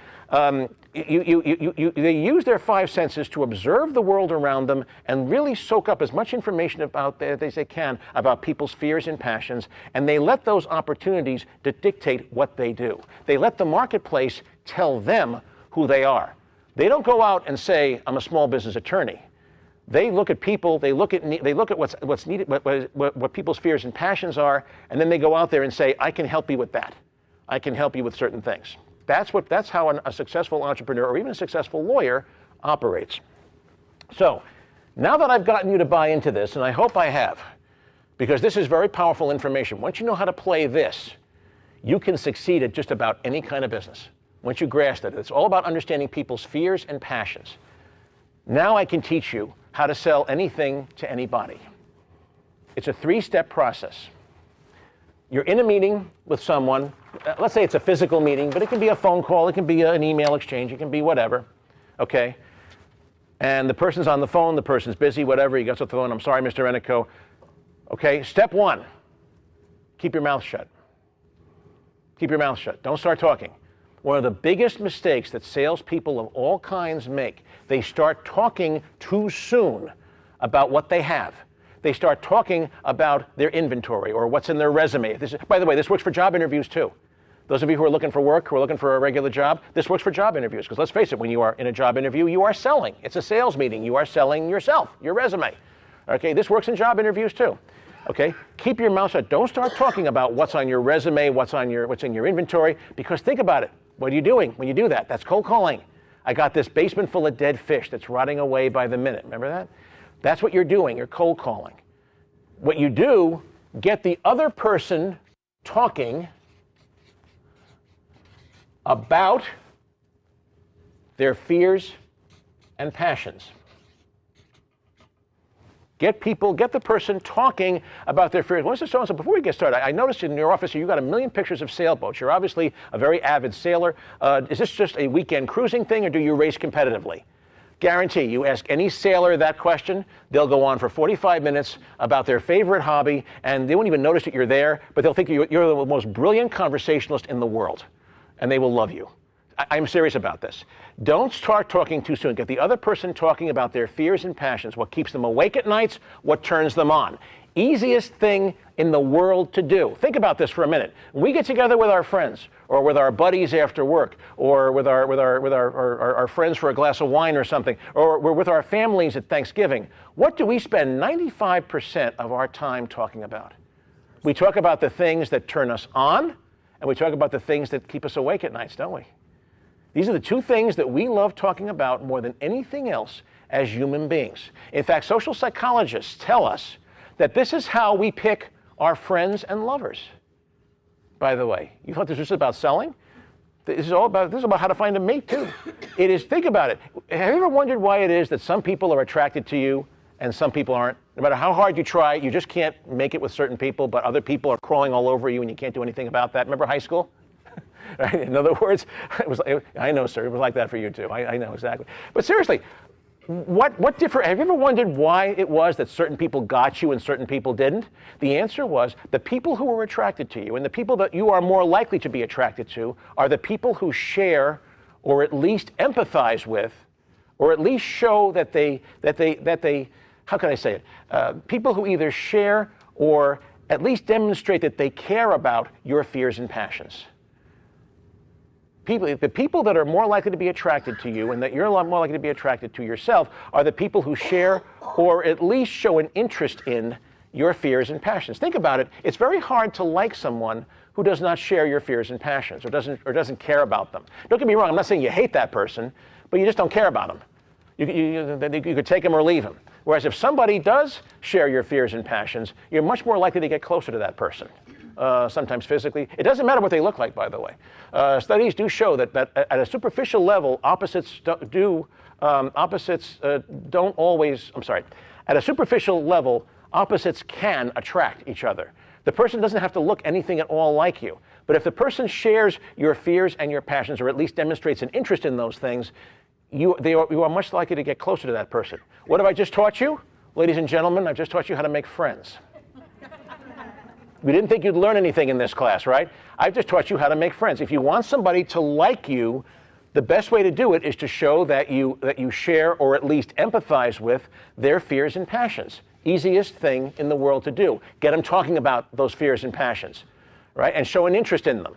Speaker 2: They use their five senses to observe the world around them and really soak up as much information about as they can about people's fears and passions, and they let those opportunities dictate what they do. They let the marketplace tell them who they are. They don't go out and say, I'm a small business attorney. They look at people, they look at what's needed, what people's fears and passions are, and then they go out there and say, I can help you with that. I can help you with certain things. That's how a successful entrepreneur or even a successful lawyer operates. So, now that I've gotten you to buy into this, and I hope I have, because this is very powerful information. Once you know how to play this, you can succeed at just about any kind of business. Once you grasp it, it's all about understanding people's fears and passions. Now I can teach you how to sell anything to anybody. It's a three-step process. You're in a meeting with someone. Let's say it's a physical meeting, but it can be a phone call, it can be an email exchange, it can be whatever, okay? And the person's on the phone, the person's busy, whatever, he gets off the phone, I'm sorry, Mr. Ennico. Okay, step one, keep your mouth shut. Keep your mouth shut, don't start talking. One of the biggest mistakes that salespeople of all kinds make, they start talking too soon about what they have. They start talking about their inventory or what's in their resume. By the way, this works for job interviews too. Those of you who are looking for work, who are looking for a regular job, this works for job interviews. Because let's face it, when you are in a job interview, you are selling. It's a sales meeting. You are selling yourself, your resume. Okay, this works in job interviews too. Okay, keep your mouth shut. Don't start talking about what's on your resume, what's in your inventory, because think about it. What are you doing when you do that? That's cold calling. I got this basement full of dead fish that's rotting away by the minute. Remember that? That's what you're doing. You're cold calling. What you do, get the other person talking about their fears and passions. Get the person talking about their fears. Well, Mr. So-and-so, before we get started, I noticed in your office here you got a million pictures of sailboats. You're obviously a very avid sailor. Is this just a weekend cruising thing, or do you race competitively? Guarantee, you ask any sailor that question, they'll go on for 45 minutes about their favorite hobby, and they won't even notice that you're there, but they'll think you're the most brilliant conversationalist in the world, and they will love you. I'm serious about this. Don't start talking too soon. Get the other person talking about their fears and passions, what keeps them awake at nights, what turns them on. Easiest thing in the world to do. Think about this for a minute. When we get together with our friends, or with our buddies after work, or with our friends for a glass of wine or something, or we're with our families at Thanksgiving, what do we spend 95% of our time talking about? We talk about the things that turn us on, and we talk about the things that keep us awake at nights, don't we? These are the two things that we love talking about more than anything else as human beings. In fact, social psychologists tell us that this is how we pick our friends and lovers. By the way, you thought this was about selling? This is about how to find a mate too. It is, think about it. Have you ever wondered why it is that some people are attracted to you and some people aren't? No matter how hard you try, you just can't make it with certain people, but other people are crawling all over you and you can't do anything about that. Remember high school? Right? In other words, I know, sir, it was like that for you too. I know exactly. But seriously, what different? Have you ever wondered why it was that certain people got you and certain people didn't? The answer was the people who were attracted to you and the people that you are more likely to be attracted to are the people who share or at least empathize with, or at least show that they how can I say it? People who either share or at least demonstrate that they care about your fears and passions. The people that are more likely to be attracted to you and that you're a lot more likely to be attracted to yourself are the people who share or at least show an interest in your fears and passions. Think about it. It's very hard to like someone who does not share your fears and passions or doesn't care about them. Don't get me wrong. I'm not saying you hate that person, but you just don't care about them. You could take them or leave them. Whereas if somebody does share your fears and passions, you're much more likely to get closer to that person. Sometimes physically. It doesn't matter what they look like, by the way. Studies do show that at a superficial level, opposites don't always, at a superficial level, opposites can attract each other. The person doesn't have to look anything at all like you. But if the person shares your fears and your passions, or at least demonstrates an interest in those things, you are much likely to get closer to that person. What have I just taught you? Ladies and gentlemen, I've just taught you how to make friends. We didn't think you'd learn anything in this class, right? I've just taught you how to make friends. If you want somebody to like you, the best way to do it is to show that you share or at least empathize with their fears and passions. Easiest thing in the world to do. Get them talking about those fears and passions, right? And show an interest in them.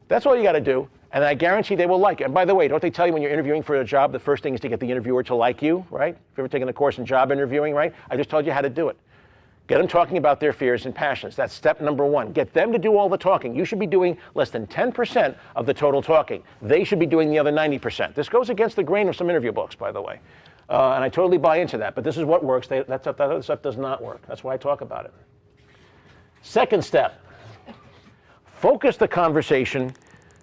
Speaker 2: That's all you got to do, and I guarantee they will like it. And by the way, don't they tell you when you're interviewing for a job, the first thing is to get the interviewer to like you, right? If you've ever taken a course in job interviewing, right? I just told you how to do it. Get them talking about their fears and passions. That's step number one. Get them to do all the talking. You should be doing less than 10% of the total talking. They should be doing the other 90%. This goes against the grain of some interview books, by the way. And I totally buy into that. But this is what works. That other stuff does not work. That's why I talk about it. Second step. Focus the conversation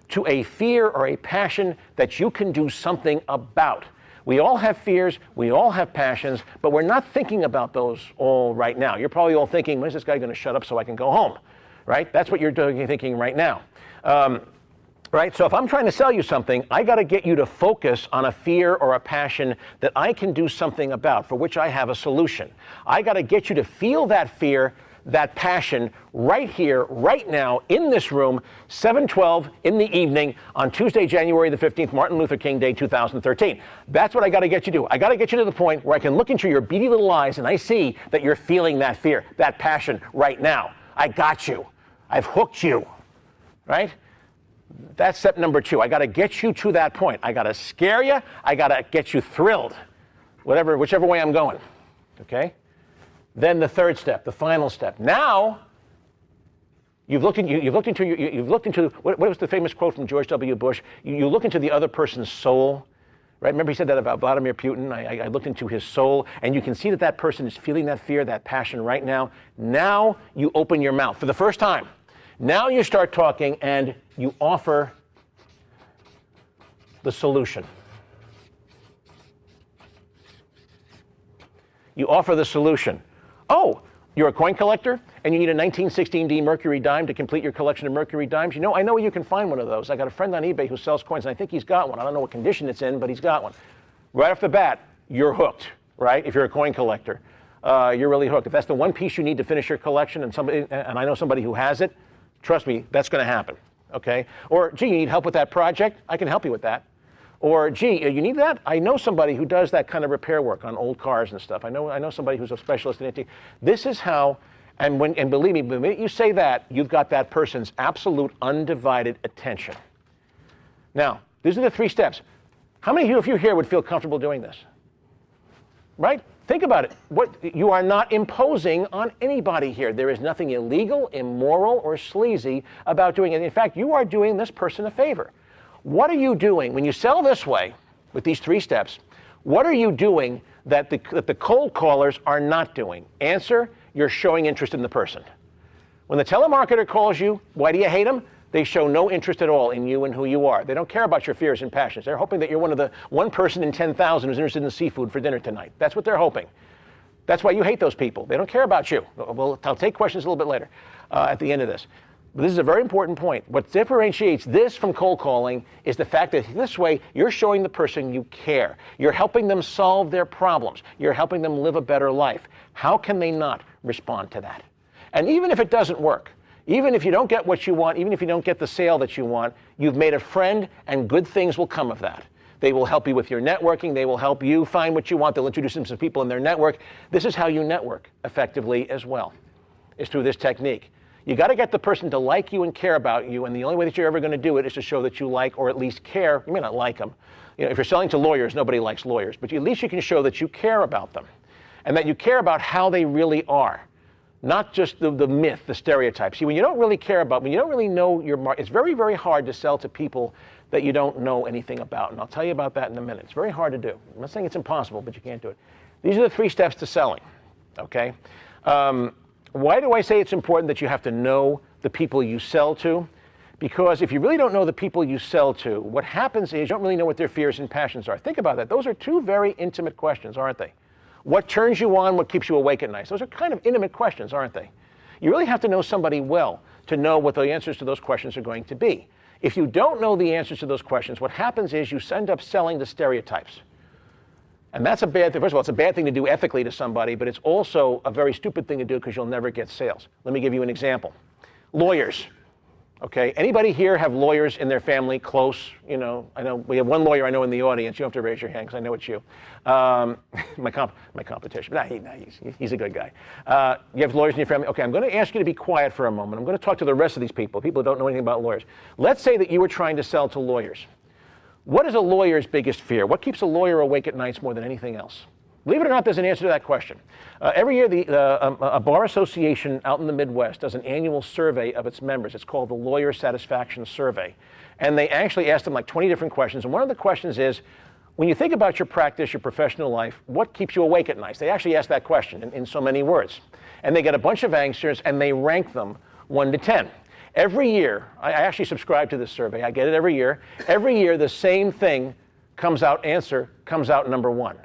Speaker 2: to a fear or a passion that you can do something about. We all have fears, we all have passions, but we're not thinking about those all right now. You're probably all thinking, when's this guy going to shut up so I can go home? Right? That's what you're thinking right now. Right? So if I'm trying to sell you something, I got to get you to focus on a fear or a passion that I can do something about, for which I have a solution. I got to get you to feel that fear, that passion right here, right now, in this room, 7:12 in the evening on Tuesday, January the 15th, Martin Luther King Day 2013. That's what I got to get you to do. I got to get you to the point where I can look into your beady little eyes and I see that you're feeling that fear, that passion right now. I got you. I've hooked you, right? That's step number two. I got to get you to that point. I got to scare you. I got to get you thrilled, whichever way I'm going, okay? Then the third step, the final step. Now, you've looked into what was the famous quote from George W. Bush? You look into the other person's soul, right? Remember he said that about Vladimir Putin? I looked into his soul, and you can see that that person is feeling that fear, that passion right now. Now you open your mouth for the first time. Now you start talking, and you offer the solution. You offer the solution. Oh, you're a coin collector and you need a 1916D Mercury dime to complete your collection of Mercury dimes? You know, I know where you can find one of those. I got a friend on eBay who sells coins, and I think he's got one. I don't know what condition it's in, but he's got one. Right off the bat, you're hooked, right? If you're a coin collector, you're really hooked. If that's the one piece you need to finish your collection, and I know somebody who has it, trust me, that's going to happen, okay? Or, gee, you need help with that project? I can help you with that. Or, gee, you need that? I know somebody who does that kind of repair work on old cars and stuff. I know somebody who's a specialist in it. This is how, and believe me, the minute you say that, you've got that person's absolute undivided attention. Now, these are the three steps. How many of you here would feel comfortable doing this? Right? Think about it. You are not imposing on anybody here. There is nothing illegal, immoral, or sleazy about doing it. In fact, you are doing this person a favor. What are you doing when you sell this way with these 3 steps? What are you doing that the cold callers are not doing? Answer, you're showing interest in the person. When the telemarketer calls you, why do you hate them? They show no interest at all in you and who you are. They don't care about your fears and passions. They're hoping that you're one person in 10,000 who's interested in seafood for dinner tonight. That's what they're hoping. That's why you hate those people. They don't care about you. I'll take questions a little bit later at the end of this. But this is a very important point. What differentiates this from cold calling is the fact that this way you're showing the person you care. You're helping them solve their problems. You're helping them live a better life. How can they not respond to that? And even if it doesn't work, even if you don't get what you want, even if you don't get the sale that you want, you've made a friend and good things will come of that. They will help you with your networking. They will help you find what you want. They'll introduce them to people in their network. This is how you network effectively as well, is through this technique. You got to get the person to like you and care about you, and the only way that you're ever going to do it is to show that you like or at least care. You may not like them. You know, if you're selling to lawyers, nobody likes lawyers, but at least you can show that you care about them and that you care about how they really are. Not just the myth, the stereotype. See, when you don't really care about, when you don't really know your market, it's very, very hard to sell to people that you don't know anything about. And I'll tell you about that in a minute. It's very hard to do. I'm not saying it's impossible, but you can't do it. These are the 3 steps to selling, okay? Why do I say it's important that you have to know the people you sell to? Because if you really don't know the people you sell to, what happens is you don't really know what their fears and passions are. Think about that. Those are 2 very intimate questions, aren't they? What turns you on, what keeps you awake at night? Those are kind of intimate questions, aren't they? You really have to know somebody well to know what the answers to those questions are going to be. If you don't know the answers to those questions, what happens is you end up selling the stereotypes. And that's a bad thing. First of all, it's a bad thing to do ethically to somebody, but it's also a very stupid thing to do because you'll never get sales. Let me give you an example. Lawyers. Okay, anybody here have lawyers in their family, close? You know, I know we have one lawyer I know in the audience. You don't have to raise your hand because I know it's you. My competition. He's a good guy. You have lawyers in your family. Okay, I'm going to ask you to be quiet for a moment. I'm going to talk to the rest of these people who don't know anything about lawyers. Let's say that you were trying to sell to lawyers. What is a lawyer's biggest fear? What keeps a lawyer awake at nights more than anything else? Believe it or not, there's an answer to that question. Every year, a bar association out in the Midwest does an annual survey of its members. It's called the Lawyer Satisfaction Survey. And they actually ask them like 20 different questions. And one of the questions is, when you think about your practice, your professional life, what keeps you awake at night? They actually ask that question in so many words. And they get a bunch of answers, and they rank them 1 to 10. Every year, I actually subscribe to this survey. I get it every year. Every year, the same thing comes out number 1.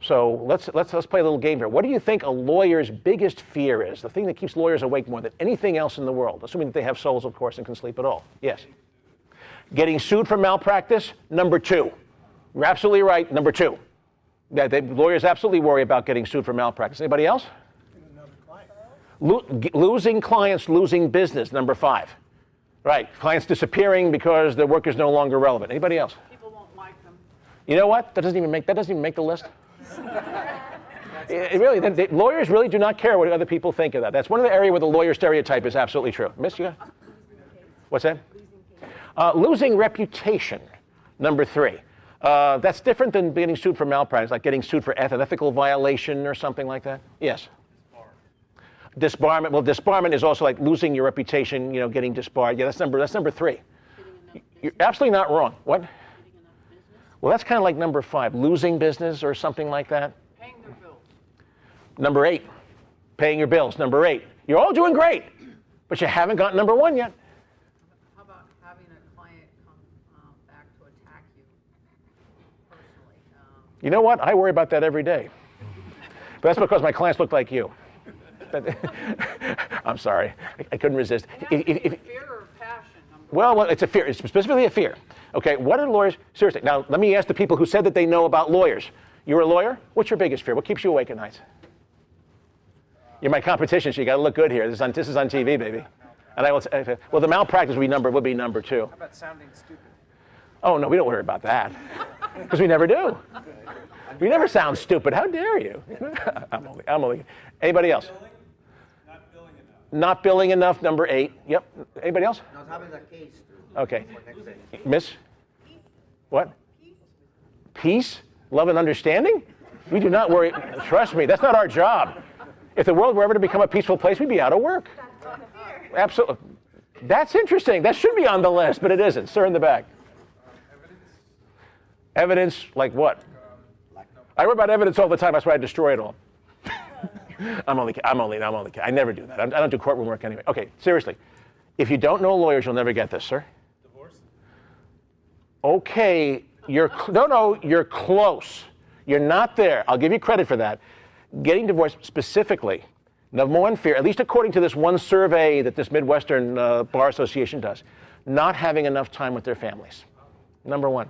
Speaker 2: So let's play a little game here. What do you think a lawyer's biggest fear is? The thing that keeps lawyers awake more than anything else in the world, assuming that they have souls, of course, and can sleep at all. Yes. Getting sued for malpractice, number 2. You're absolutely right, number 2. Lawyers absolutely worry about getting sued for malpractice. Anybody else? Losing clients, losing business, number 5. Right, clients disappearing because their work is no longer relevant. Anybody else?
Speaker 4: People won't like them.
Speaker 2: You know what? That doesn't even make the list. Lawyers really do not care what other people think of that. That's one of the areas where the lawyer stereotype is absolutely true. Miss, you got? What's that? Losing reputation, number 3. That's different than getting sued for malpractice, like getting sued for ethical violation or something like that. Yes. Disbarment. Well, disbarment is also like losing your reputation. You know, getting disbarred. Yeah, that's number 3. You're absolutely not wrong. What? Well, that's kind of like number 5, losing business or something like that.
Speaker 4: Paying their bills.
Speaker 2: Number 8, paying your bills. Number 8, you're all doing great, but you haven't got number 1 yet.
Speaker 4: How about having a client come back to attack you personally?
Speaker 2: You know what? I worry about that every day. But that's because my clients look like you. I'm sorry. I couldn't resist.
Speaker 4: Fear or passion?
Speaker 2: Well, it's a fear. It's specifically a fear. Okay, what are lawyers? Seriously, now let me ask the people who said that they know about lawyers. You're a lawyer? What's your biggest fear? What keeps you awake at nights? You're my competition, so you got to look good here. This is on TV, baby. And I will say, well, the malpractice would be number 2.
Speaker 5: How about sounding stupid?
Speaker 2: Oh, no, we don't worry about that. Because we never do. We never sound stupid. How dare you? I'm only. Anybody else? Not billing enough, number 8. Yep. Anybody else?
Speaker 6: Not having a case.
Speaker 2: Okay. Miss? What? Peace? Love and understanding? We do not worry. Trust me, that's not our job. If the world were ever to become a peaceful place, we'd be out of work. Absolutely. That's interesting. That should be on the list, but it isn't. Sir in the back. Evidence like what? I worry about evidence all the time. That's why I destroy it all. I'm only kidding. I never do that. I don't do courtroom work anyway. Okay, seriously. If you don't know lawyers, you'll never get this, sir.
Speaker 3: Divorce?
Speaker 2: Okay, you're close. You're not there. I'll give you credit for that. Getting divorced specifically, number one fear, at least according to this one survey that this Midwestern Bar Association does, not having enough time with their families. Number one.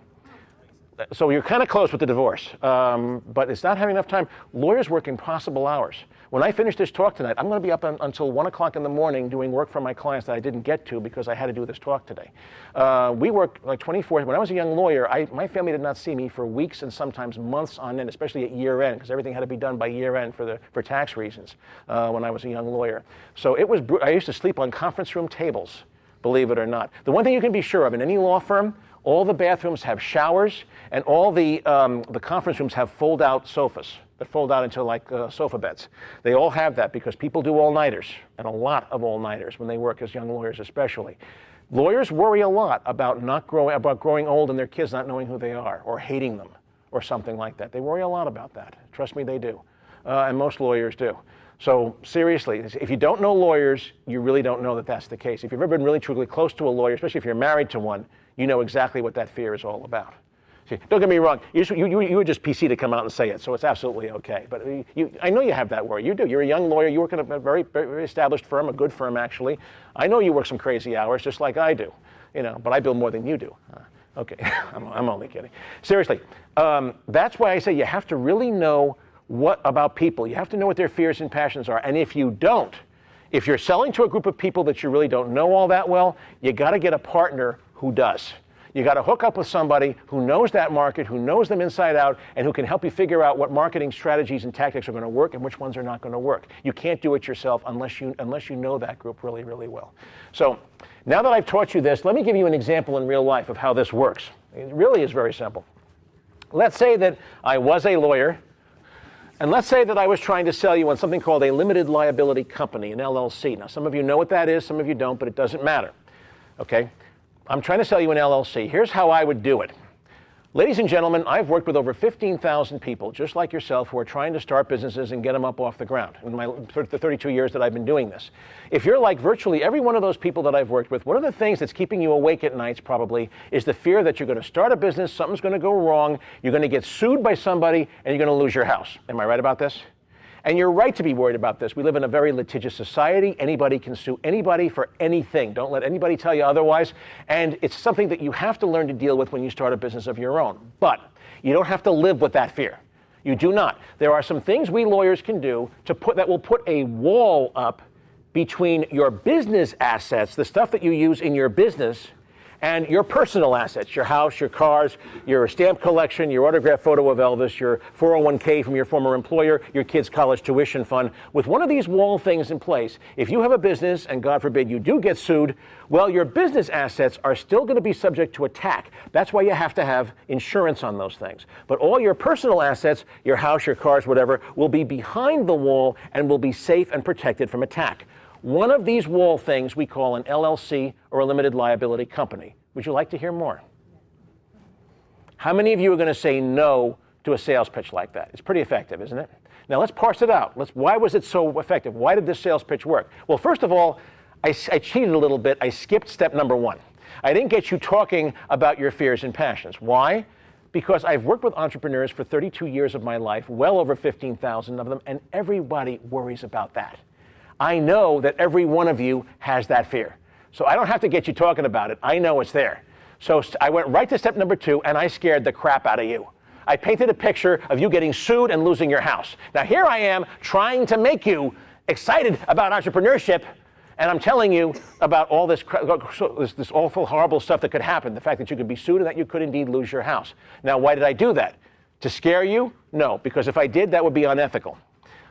Speaker 2: So you're kind of close with the divorce, but it's not having enough time. Lawyers work impossible hours. When I finish this talk tonight, I'm going to be up until 1 o'clock in the morning doing work for my clients that I didn't get to because I had to do this talk today. We work like 24. When I was a young lawyer, my family did not see me for weeks and sometimes months on end, especially at year end, because everything had to be done by year end for tax reasons when I was a young lawyer. So I used to sleep on conference room tables, believe it or not. The one thing you can be sure of in any law firm, all the bathrooms have showers, and all the conference rooms have fold-out sofas that fold out into like sofa beds. They all have that because people do all-nighters, and a lot of all-nighters when they work as young lawyers especially. Lawyers worry a lot about growing old and their kids not knowing who they are or hating them or something like that. They worry a lot about that. Trust me, they do. And most lawyers do. So seriously, if you don't know lawyers, you really don't know that that's the case. If you've ever been really truly close to a lawyer, especially if you're married to one, you know exactly what that fear is all about. See, don't get me wrong, you were just PC to come out and say it, so it's absolutely okay. But I know you have that worry. You do. You're a young lawyer. You work in a very, very established firm, a good firm actually. I know you work some crazy hours just like I do, but I bill more than you do. Okay, I'm only kidding. Seriously, that's why I say you have to really know about people. You have to know what their fears and passions are. And if you don't, if you're selling to a group of people that you really don't know all that well, you got to get a partner who does. You got to hook up with somebody who knows that market, who knows them inside out, and who can help you figure out what marketing strategies and tactics are going to work and which ones are not going to work. You can't do it yourself unless you know that group really, really well. So now that I've taught you this, let me give you an example in real life of how this works. It really is very simple. Let's say that I was a lawyer, and let's say that I was trying to sell you on something called a limited liability company, an LLC. Now, some of you know what that is, some of you don't, but it doesn't matter. Okay? I'm trying to sell you an LLC. Here's how I would do it. Ladies and gentlemen, I've worked with over 15,000 people, just like yourself, who are trying to start businesses and get them up off the ground in the 32 years that I've been doing this. If you're like virtually every one of those people that I've worked with, one of the things that's keeping you awake at nights probably is the fear that you're going to start a business, something's going to go wrong, you're going to get sued by somebody, and you're going to lose your house. Am I right about this? And you're right to be worried about this. We live in a very litigious society. Anybody can sue anybody for anything. Don't let anybody tell you otherwise. And it's something that you have to learn to deal with when you start a business of your own. But you don't have to live with that fear. You do not. There are some things we lawyers can do that will put a wall up between your business assets, the stuff that you use in your business, and your personal assets, your house, your cars, your stamp collection, your autographed photo of Elvis, your 401k from your former employer, your kids' college tuition fund. With one of these wall things in place, if you have a business, and God forbid you do get sued, well, your business assets are still going to be subject to attack. That's why you have to have insurance on those things. But all your personal assets, your house, your cars, whatever, will be behind the wall and will be safe and protected from attack. One of these wall things we call an LLC or a limited liability company. Would you like to hear more? How many of you are going to say no to a sales pitch like that? It's pretty effective, isn't it? Now let's parse it out. Why was it so effective? Why did this sales pitch work? Well, first of all, I cheated a little bit. I skipped step number one. I didn't get you talking about your fears and passions. Why? Because I've worked with entrepreneurs for 32 years of my life, well over 15,000 of them, and everybody worries about that. I know that every one of you has that fear. So I don't have to get you talking about it. I know it's there. So I went right to step number 2, and I scared the crap out of you. I painted a picture of you getting sued and losing your house. Now here I am trying to make you excited about entrepreneurship, and I'm telling you about all this awful, horrible stuff that could happen. The fact that you could be sued and that you could indeed lose your house. Now, why did I do that? To scare you? No, because if I did, that would be unethical.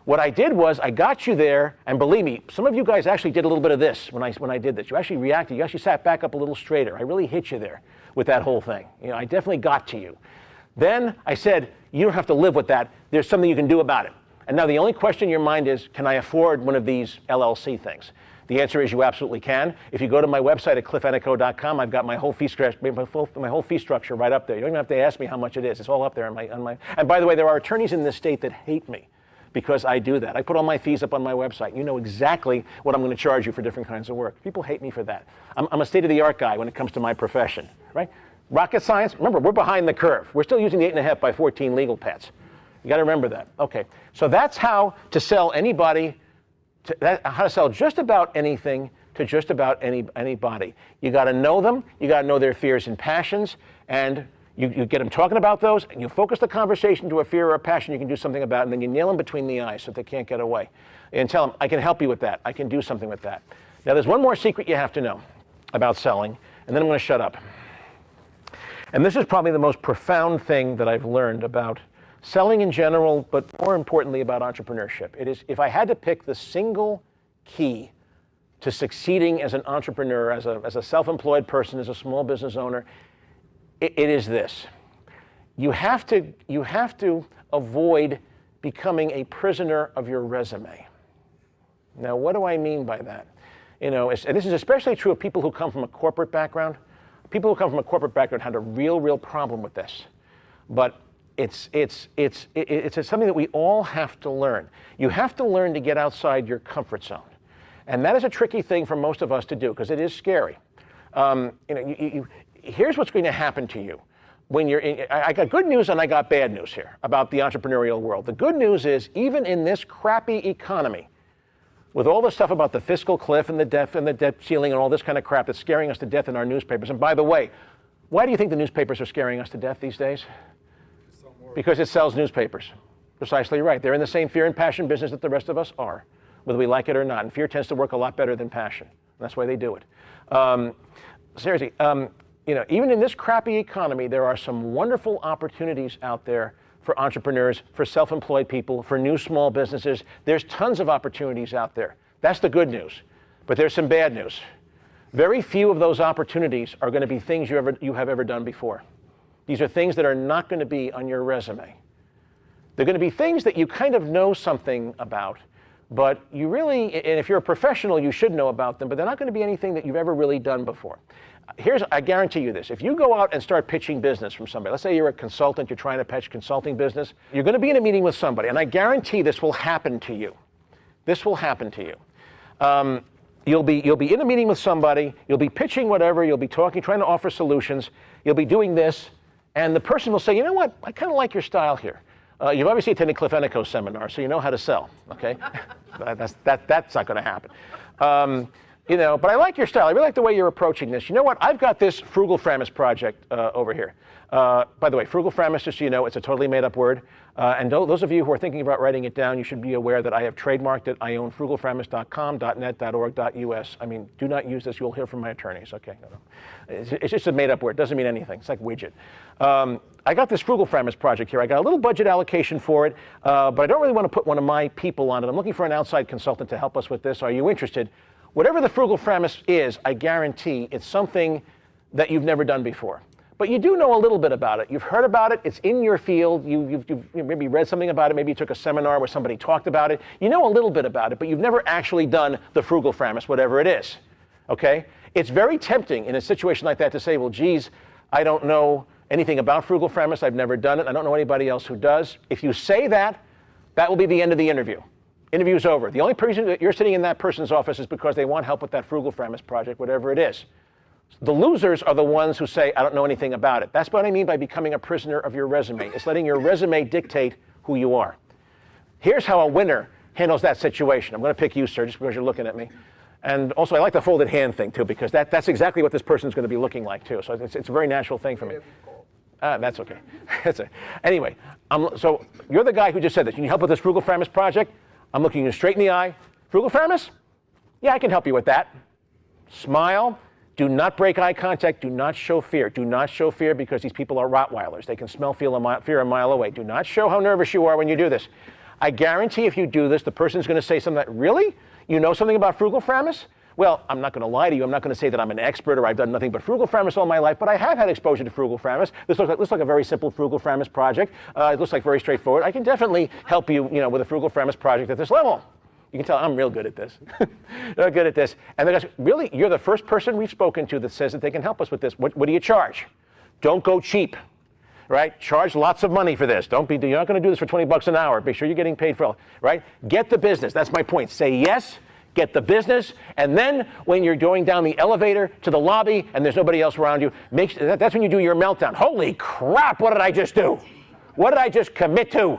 Speaker 2: What I did was I got you there, and believe me, some of you guys actually did a little bit of this when I did this. You actually reacted. You actually sat back up a little straighter. I really hit you there with that whole thing. I definitely got to you. Then I said, you don't have to live with that. There's something you can do about it. And now the only question in your mind is, can I afford one of these LLC things? The answer is you absolutely can. If you go to my website at cliffennico.com, I've got my whole fee structure right up there. You don't even have to ask me how much it is. It's all up there on my. And by the way, there are attorneys in this state that hate me because I do that. I put all my fees up on my website. You know exactly what I'm going to charge you for different kinds of work. People hate me for that. I'm a state-of-the-art guy when it comes to my profession, right? Rocket science, remember, we're behind the curve. We're still using the 8.5 by 14 legal pads. You got to remember that. Okay, so that's how to sell anybody, how to sell just about anything to just about anybody. You got to know them, you got to know their fears and passions, and you get them talking about those, and you focus the conversation to a fear or a passion you can do something about, and then you nail them between the eyes so they can't get away. And tell them, I can help you with that. I can do something with that. Now, there's one more secret you have to know about selling, and then I'm going to shut up. And this is probably the most profound thing that I've learned about selling in general, but more importantly about entrepreneurship. It is, if I had to pick the single key to succeeding as an entrepreneur, as a self-employed person, as a small business owner, it is this. You have to avoid becoming a prisoner of your resume. Now, what do I mean by that? You know, and this is especially true of people who come from a corporate background. People who come from a corporate background had a real problem with this. But it's something that we all have to learn. You have to learn to get outside your comfort zone. And that is a tricky thing for most of us to do because it is scary. Here's what's going to happen to you. When you're in, I got good news and I got bad news here about the entrepreneurial world. The good news is even in this crappy economy, with all the stuff about the fiscal cliff and the debt ceiling and all this kind of crap that's scaring us to death in our newspapers. And by the way, why do you think the newspapers are scaring us to death these days? Because it sells newspapers. Precisely right. They're in the same fear and passion business that the rest of us are, whether we like it or not. And fear tends to work a lot better than passion. That's why they do it. Seriously, even in this crappy economy, there are some wonderful opportunities out there for entrepreneurs, for self-employed people, for new small businesses. There's tons of opportunities out there. That's the good news. But there's some bad news. Very few of those opportunities are going to be things you have ever done before. These are things that are not going to be on your resume. They're going to be things that you kind of know something about, but you really, and if you're a professional, you should know about them, but they're not going to be anything that you've ever really done before. I guarantee you this. If you go out and start pitching business from somebody, let's say you're a consultant, you're trying to pitch consulting business, you're going to be in a meeting with somebody, and I guarantee this will happen to you. This will happen to you. You'll be in a meeting with somebody, you'll be pitching whatever, you'll be talking, trying to offer solutions, you'll be doing this, and the person will say, you know what, I kind of like your style here. You've obviously attended Cliff Ennico's seminar, so you know how to sell, okay? That's not going to happen. But I like your style. I really like the way you're approaching this. You know what? I've got this Frugal Framus project over here. By the way, Frugal Framus, just so you know, it's a totally made-up word. And those of you who are thinking about writing it down, you should be aware that I have trademarked it. I own frugalframus.com, .net, .org, .us. I mean, do not use this. You'll hear from my attorneys. Okay, no. It's just a made-up word. It doesn't mean anything. It's like widget. I got this Frugal Framus project here. I got a little budget allocation for it, but I don't really want to put one of my people on it. I'm looking for an outside consultant to help us with this. Are you interested? Whatever the Frugal Framus is, I guarantee it's something that you've never done before. But you do know a little bit about it. You've heard about it. It's in your field. You've maybe read something about it. Maybe you took a seminar where somebody talked about it. You know a little bit about it, but you've never actually done the Frugal Framus, whatever it is. Okay? It's very tempting in a situation like that to say, well, geez, I don't know anything about Frugal Framus. I've never done it. I don't know anybody else who does. If you say that, that will be the end of the interview. Interview's over. The only reason that you're sitting in that person's office is because they want help with that Frugal Framus project, whatever it is. The losers are the ones who say, I don't know anything about it. That's what I mean by becoming a prisoner of your resume. It's letting your resume dictate who you are. Here's how a winner handles that situation. I'm going to pick you, sir, just because you're looking at me. And also, I like the folded hand thing, too, because that's exactly what this person's going to be looking like, too. So it's a very natural thing for me. That's okay. Anyway, so you're the guy who just said this. You need help with this Frugal Framus project? I'm looking you straight in the eye. Frugal Framus? Yeah, I can help you with that. Smile. Do not break eye contact. Do not show fear. Do not show fear because these people are Rottweilers. They can smell fear a mile away. Do not show how nervous you are when you do this. I guarantee if you do this, the person's going to say something like, really? You know something about Frugal Framus? Well, I'm not going to lie to you. I'm not going to say that I'm an expert or I've done nothing but frugal framus all my life, but I have had exposure to frugal framus. This looks like a very simple frugal framus project. It looks like very straightforward. I can definitely help you, with a frugal framus project at this level. You can tell I'm real good at this. Real good at this. And the guys, really, you're the first person we've spoken to that says that they can help us with this. What do you charge? Don't go cheap. Right? Charge lots of money for this. You're not going to do this for 20 bucks an hour. Make sure you're getting paid for all, right? Get the business. That's my point. Say yes, get the business, and then when you're going down the elevator to the lobby and there's nobody else around you, that's when you do your meltdown. Holy crap, what did I just do? What did I just commit to?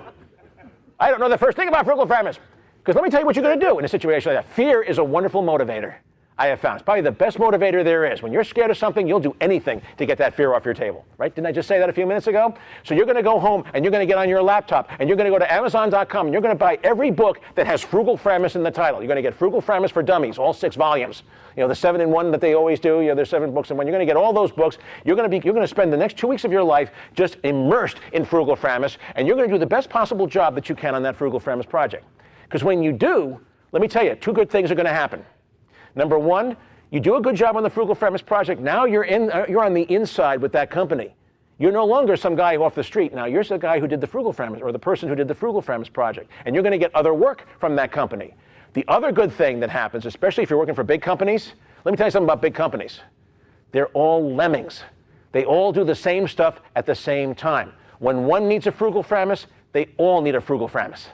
Speaker 2: I don't know the first thing about frugal framus. Because let me tell you what you're going to do in a situation like that. Fear is a wonderful motivator. I have found. It's probably the best motivator there is. When you're scared of something, you'll do anything to get that fear off your table, right? Didn't I just say that a few minutes ago? So you're going to go home and you're going to get on your laptop and you're going to go to Amazon.com and you're going to buy every book that has Frugal Framus in the title. You're going to get Frugal Framus for Dummies, all 6 volumes. The 7-in-1 that they always do. There's 7 books in one. You're going to get all those books. You're going to spend the next 2 weeks of your life just immersed in Frugal Framus, and you're going to do the best possible job that you can on that Frugal Framus project. Because when you do, let me tell you, 2 good things are going to happen. Number 1, you do a good job on the Frugal Framus project. Now you're on the inside with that company. You're no longer some guy off the street. Now you're the guy who did the Frugal Framus, or the person who did the Frugal Framus project. And you're going to get other work from that company. The other good thing that happens, especially if you're working for big companies, let me tell you something about big companies. They're all lemmings. They all do the same stuff at the same time. When one needs a Frugal Framus, they all need a Frugal Framus.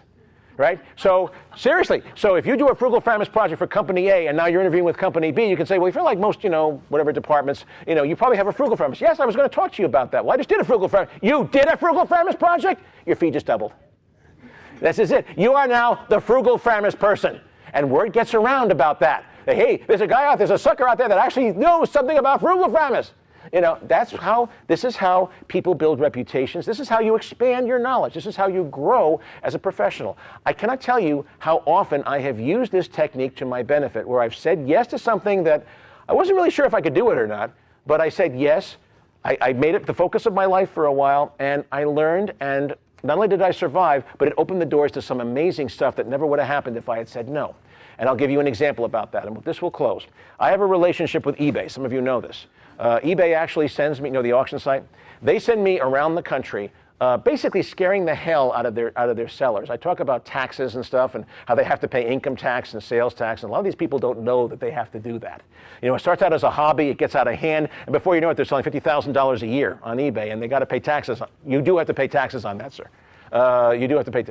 Speaker 2: Right? So seriously, if you do a Frugal Framus project for company A and now you're interviewing with company B, you can say, well, if you're like most, whatever departments, you probably have a Frugal Framus. Yes, I was going to talk to you about that. Well, I just did a Frugal Framus. You did a Frugal Framus project? Your fee just doubled. This is it. You are now the Frugal Framus person. And word gets around about that. Hey, there's a sucker out there that actually knows something about Frugal Framus. This is how people build reputations. This is how you expand your knowledge. This is how you grow as a professional. I cannot tell you how often I have used this technique to my benefit, where I've said yes to something that I wasn't really sure if I could do it or not, but I said yes. I made it the focus of my life for a while, and I learned, and not only did I survive, but it opened the doors to some amazing stuff that never would have happened if I had said no. And I'll give you an example about that, and with this we'll close. I have a relationship with eBay. Some of you know this. eBay actually sends me, the auction site, they send me around the country, basically scaring the hell out of their sellers. I talk about taxes and stuff and how they have to pay income tax and sales tax, and a lot of these people don't know that they have to do that. It starts out as a hobby, it gets out of hand, and before you know it, they're selling $50,000 a year on eBay, and they got to pay taxes. You do have to pay taxes on that, sir. You do have to pay.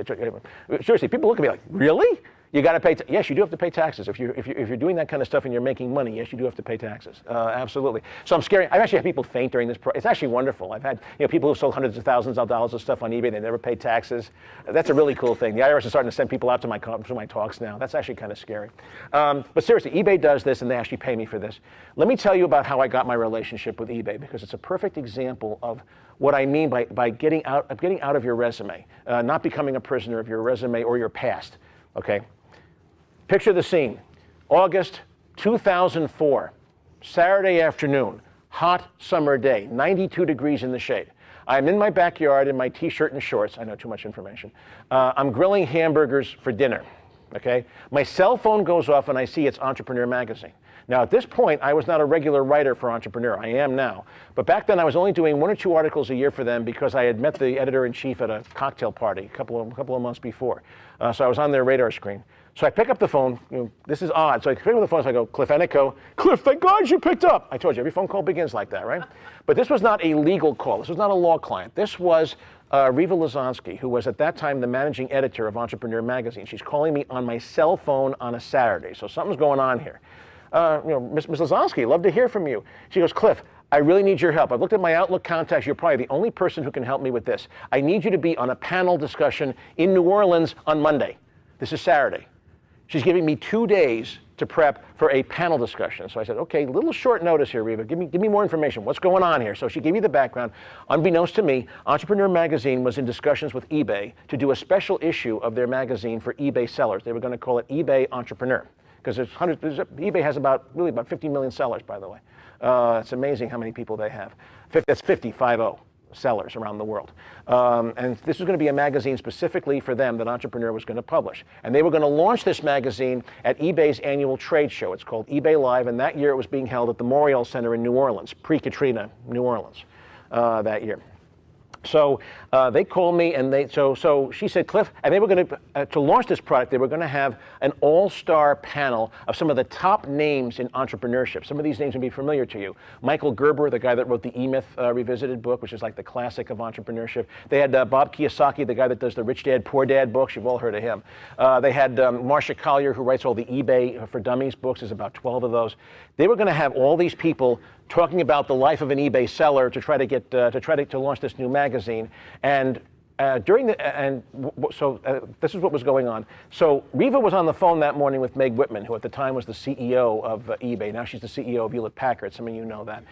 Speaker 2: Seriously, people look at me like, really? You got to pay. Yes, you do have to pay taxes. If you're doing that kind of stuff and you're making money, yes, you do have to pay taxes. Absolutely. So I'm scaring. I've actually had people faint during this. It's actually wonderful. I've had people who sold hundreds of thousands of dollars of stuff on eBay. They never paid taxes. That's a really cool thing. The IRS is starting to send people out to my talks now. That's actually kind of scary. But seriously, eBay does this, and they actually pay me for this. Let me tell you about how I got my relationship with eBay, because it's a perfect example of what I mean by getting out of your resume, not becoming a prisoner of your resume or your past. Okay. Picture the scene. August 2004, Saturday afternoon, hot summer day, 92 degrees in the shade. I'm in my backyard in my t-shirt and shorts. I know, too much information. I'm grilling hamburgers for dinner, okay? My cell phone goes off and I see it's Entrepreneur Magazine. Now, at this point, I was not a regular writer for Entrepreneur. I am now. But back then, I was only doing 1 or 2 articles a year for them because I had met the editor-in-chief at a cocktail party a couple of months before. So I was on their radar screen. So I pick up the phone. This is odd. So I pick up the phone, so I go, Cliff Ennico. Cliff, thank God you picked up. I told you, every phone call begins like that, right? But this was not a legal call. This was not a law client. This was Riva Lazansky, who was at that time the managing editor of Entrepreneur Magazine. She's calling me on my cell phone on a Saturday. So something's going on here. Ms. Lazansky, love to hear from you. She goes, Cliff, I really need your help. I've looked at my Outlook contacts. You're probably the only person who can help me with this. I need you to be on a panel discussion in New Orleans on Monday. This is Saturday. She's giving me 2 days to prep for a panel discussion. So I said, okay, little short notice here, Riva. Give me more information. What's going on here? So she gave me the background. Unbeknownst to me, Entrepreneur Magazine was in discussions with eBay to do a special issue of their magazine for eBay sellers. They were going to call it eBay Entrepreneur, because eBay has about 50 million sellers, by the way. It's amazing how many people they have. That's 50, 50. sellers around the world. And this was going to be a magazine specifically for them that Entrepreneur was going to publish. And they were going to launch this magazine at eBay's annual trade show. It's called eBay Live, and that year it was being held at the Morial Center in New Orleans, pre-Katrina, New Orleans, that year. So they called me, and so she said, Cliff, and they were going to launch this product, they were going to have an all-star panel of some of the top names in entrepreneurship. Some of these names will be familiar to you. Michael Gerber, the guy that wrote the E-Myth Revisited book, which is like the classic of entrepreneurship. They had Bob Kiyosaki, the guy that does the Rich Dad, Poor Dad books. You've all heard of him. They had Marcia Collier, who writes all the eBay for Dummies books. There's about 12 of those. They were going to have all these people talking about the life of an eBay seller to try to get to launch this new magazine. And this is what was going on. So Riva was on the phone that morning with Meg Whitman, who at the time was the CEO of eBay. Now she's the CEO of Hewlett Packard. Some of you know that.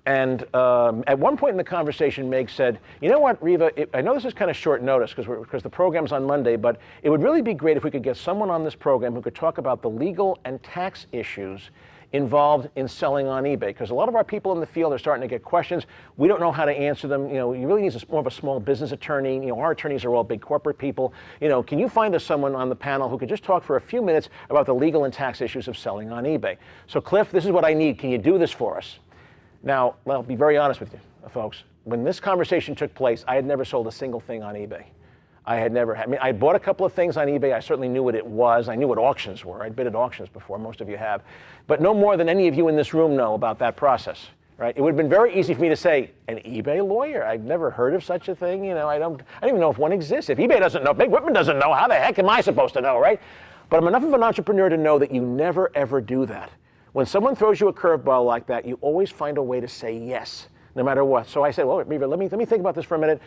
Speaker 2: At one point in the conversation, Meg said, "You know what, Riva? I know this is kind of short notice because the program's on Monday, but it would really be great if we could get someone on this program who could talk about the legal and tax issues involved in selling on eBay, because a lot of our people in the field are starting to get questions. We don't know how to answer them. You know, you really need more of a small business attorney. You know, our attorneys are all big corporate people. You know, can you find us someone on the panel who could just talk for a few minutes about the legal and tax issues of selling on eBay? So Cliff, this is what I need. Can you do this for us?" Now, I'll be very honest with you, folks. When this conversation took place, I had never sold a single thing on eBay. I bought a couple of things on eBay. I certainly knew what it was. I knew what auctions were. I'd bid at auctions before, most of you have. But no more than any of you in this room know about that process, right? It would have been very easy for me to say, an eBay lawyer? I've never heard of such a thing. You know, I don't even know if one exists. If eBay doesn't know, Meg Whitman doesn't know, how the heck am I supposed to know, right? But I'm enough of an entrepreneur to know that you never, ever do that. When someone throws you a curveball like that, you always find a way to say yes, no matter what. So I said, well, Riva, let me think about this for a minute.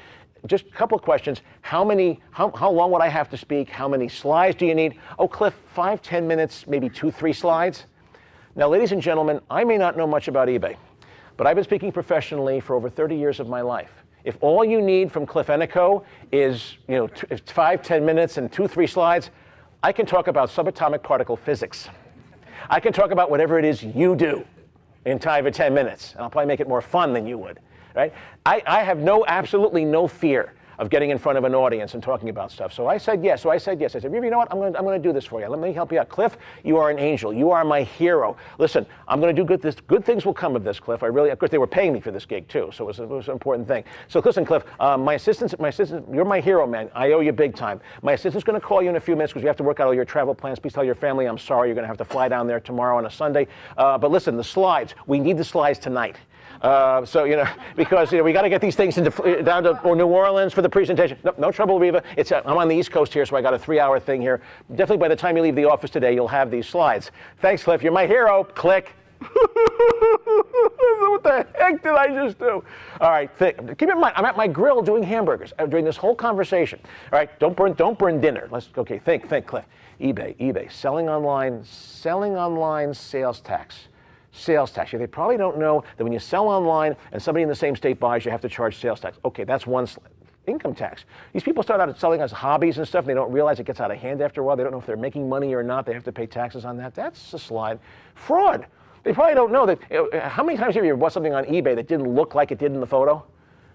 Speaker 2: Just a couple of questions. How long would I have to speak? How many slides do you need? Oh, Cliff, 5, 10 minutes, maybe 2, 3 slides. Now, ladies and gentlemen, I may not know much about eBay, but I've been speaking professionally for over 30 years of my life. If all you need from Cliff Ennico is, 5, 10 minutes and 2, 3 slides, I can talk about subatomic particle physics. I can talk about whatever it is you do in 5 or 10 minutes, and I'll probably make it more fun than you would. Right? I have absolutely no fear of getting in front of an audience and talking about stuff. So I said yes. I said, Riva, you know what? I'm going to do this for you. Let me help you out. Cliff, you are an angel. You are my hero. Listen, I'm going to do good things will come of this, Cliff. Of course, they were paying me for this gig too, so it was an important thing. So listen, Cliff, my assistant, you're my hero, man. I owe you big time. My assistant's going to call you in a few minutes because we have to work out all your travel plans. Please tell your family I'm sorry. You're going to have to fly down there tomorrow on a Sunday. But listen, the slides, we need the slides tonight. Because we got to get these things down to New Orleans for the presentation. No trouble, Riva. I'm on the East Coast here, so I got a 3-hour thing here. Definitely by the time you leave the office today, you'll have these slides. Thanks, Cliff. You're my hero. Click. What the heck did I just do? All right, keep in mind, I'm at my grill doing hamburgers during this whole conversation. All right, don't burn dinner. Think, Cliff. eBay, selling online, sales tax. Sales tax. They probably don't know that when you sell online and somebody in the same state buys, you have to charge sales tax. Okay, that's one slide. Income tax. These people start out selling as hobbies and stuff. And they don't realize it gets out of hand after a while. They don't know if they're making money or not. They have to pay taxes on that. That's a slide. Fraud. They probably don't know that. How many times have you bought something on eBay that didn't look like it did in the photo?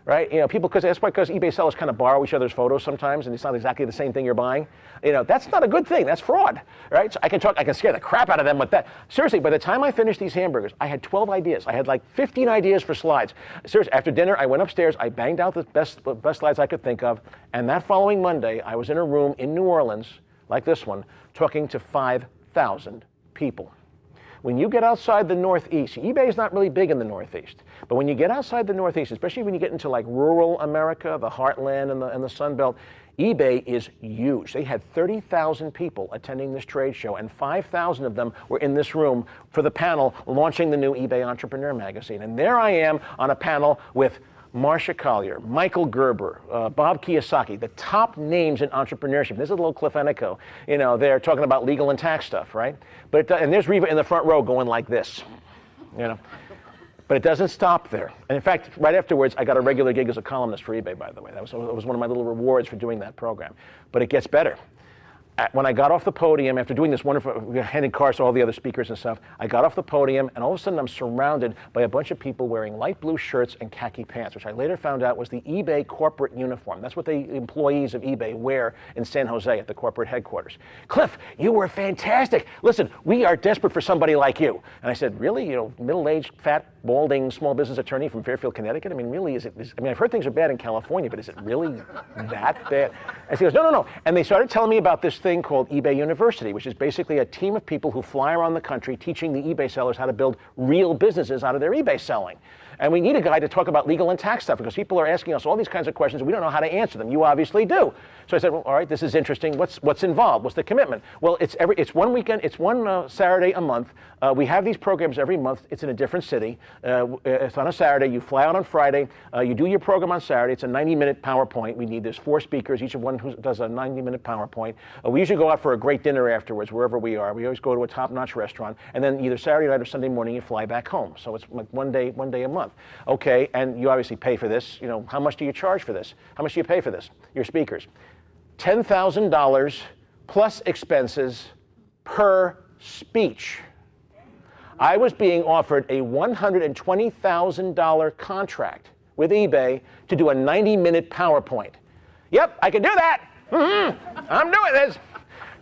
Speaker 2: Right? That's because eBay sellers kind of borrow each other's photos sometimes, and it's not exactly the same thing you're buying. That's not a good thing. That's fraud, right? So I can scare the crap out of them with that. Seriously, by the time I finished these hamburgers, I had 12 ideas. I had like 15 ideas for slides. Seriously, after dinner, I went upstairs, I banged out the best slides I could think of, and that following Monday, I was in a room in New Orleans, like this one, talking to 5,000 people. When you get outside the Northeast, eBay is not really big in the Northeast, but when you get outside the Northeast, especially when you get into like rural America, the heartland and the Sun Belt, eBay is huge. They had 30,000 people attending this trade show, and 5,000 of them were in this room for the panel launching the new eBay Entrepreneur magazine. And there I am on a panel with Marcia Collier, Michael Gerber, Bob Kiyosaki, the top names in entrepreneurship. There's a little Cliff Ennico. They're talking about legal and tax stuff, right? And there's Riva in the front row going like this, But it doesn't stop there. And in fact, right afterwards, I got a regular gig as a columnist for eBay, by the way. That was one of my little rewards for doing that program. But it gets better. when I got off the podium, after doing this wonderful, we handed cards to all the other speakers and stuff, I got off the podium, and all of a sudden I'm surrounded by a bunch of people wearing light blue shirts and khaki pants, which I later found out was the eBay corporate uniform. That's what the employees of eBay wear in San Jose at the corporate headquarters. Cliff, you were fantastic. Listen, we are desperate for somebody like you. And I said, really? You know, middle-aged, fat, balding, small business attorney from Fairfield, Connecticut? I mean, really, I mean, I've heard things are bad in California, but is it really that bad? And she goes, no, no, no. And they started telling me about this thing called eBay University, which is basically a team of people who fly around the country teaching the eBay sellers how to build real businesses out of their eBay selling. And we need a guy to talk about legal and tax stuff because people are asking us all these kinds of questions and we don't know how to answer them. You obviously do. So I said, well, all right, this is interesting. What's involved? What's the commitment? Well, it's one weekend, it's one Saturday a month. We have these programs every month. It's in a different city. It's on a Saturday. You fly out on Friday. You do your program on Saturday. It's a 90-minute PowerPoint. There's 4 speakers, each of one who does a 90-minute PowerPoint. We usually go out for a great dinner afterwards, wherever we are. We always go to a top-notch restaurant, and then either Saturday night or Sunday morning you fly back home. So it's like one day a month. Okay, and you obviously pay for this. You know, how much do you charge for this? How much do you pay for this? Your speakers. $10,000 plus expenses per speech. I was being offered a $120,000 contract with eBay to do a 90-minute PowerPoint. Yep, I can do that. I'm doing this.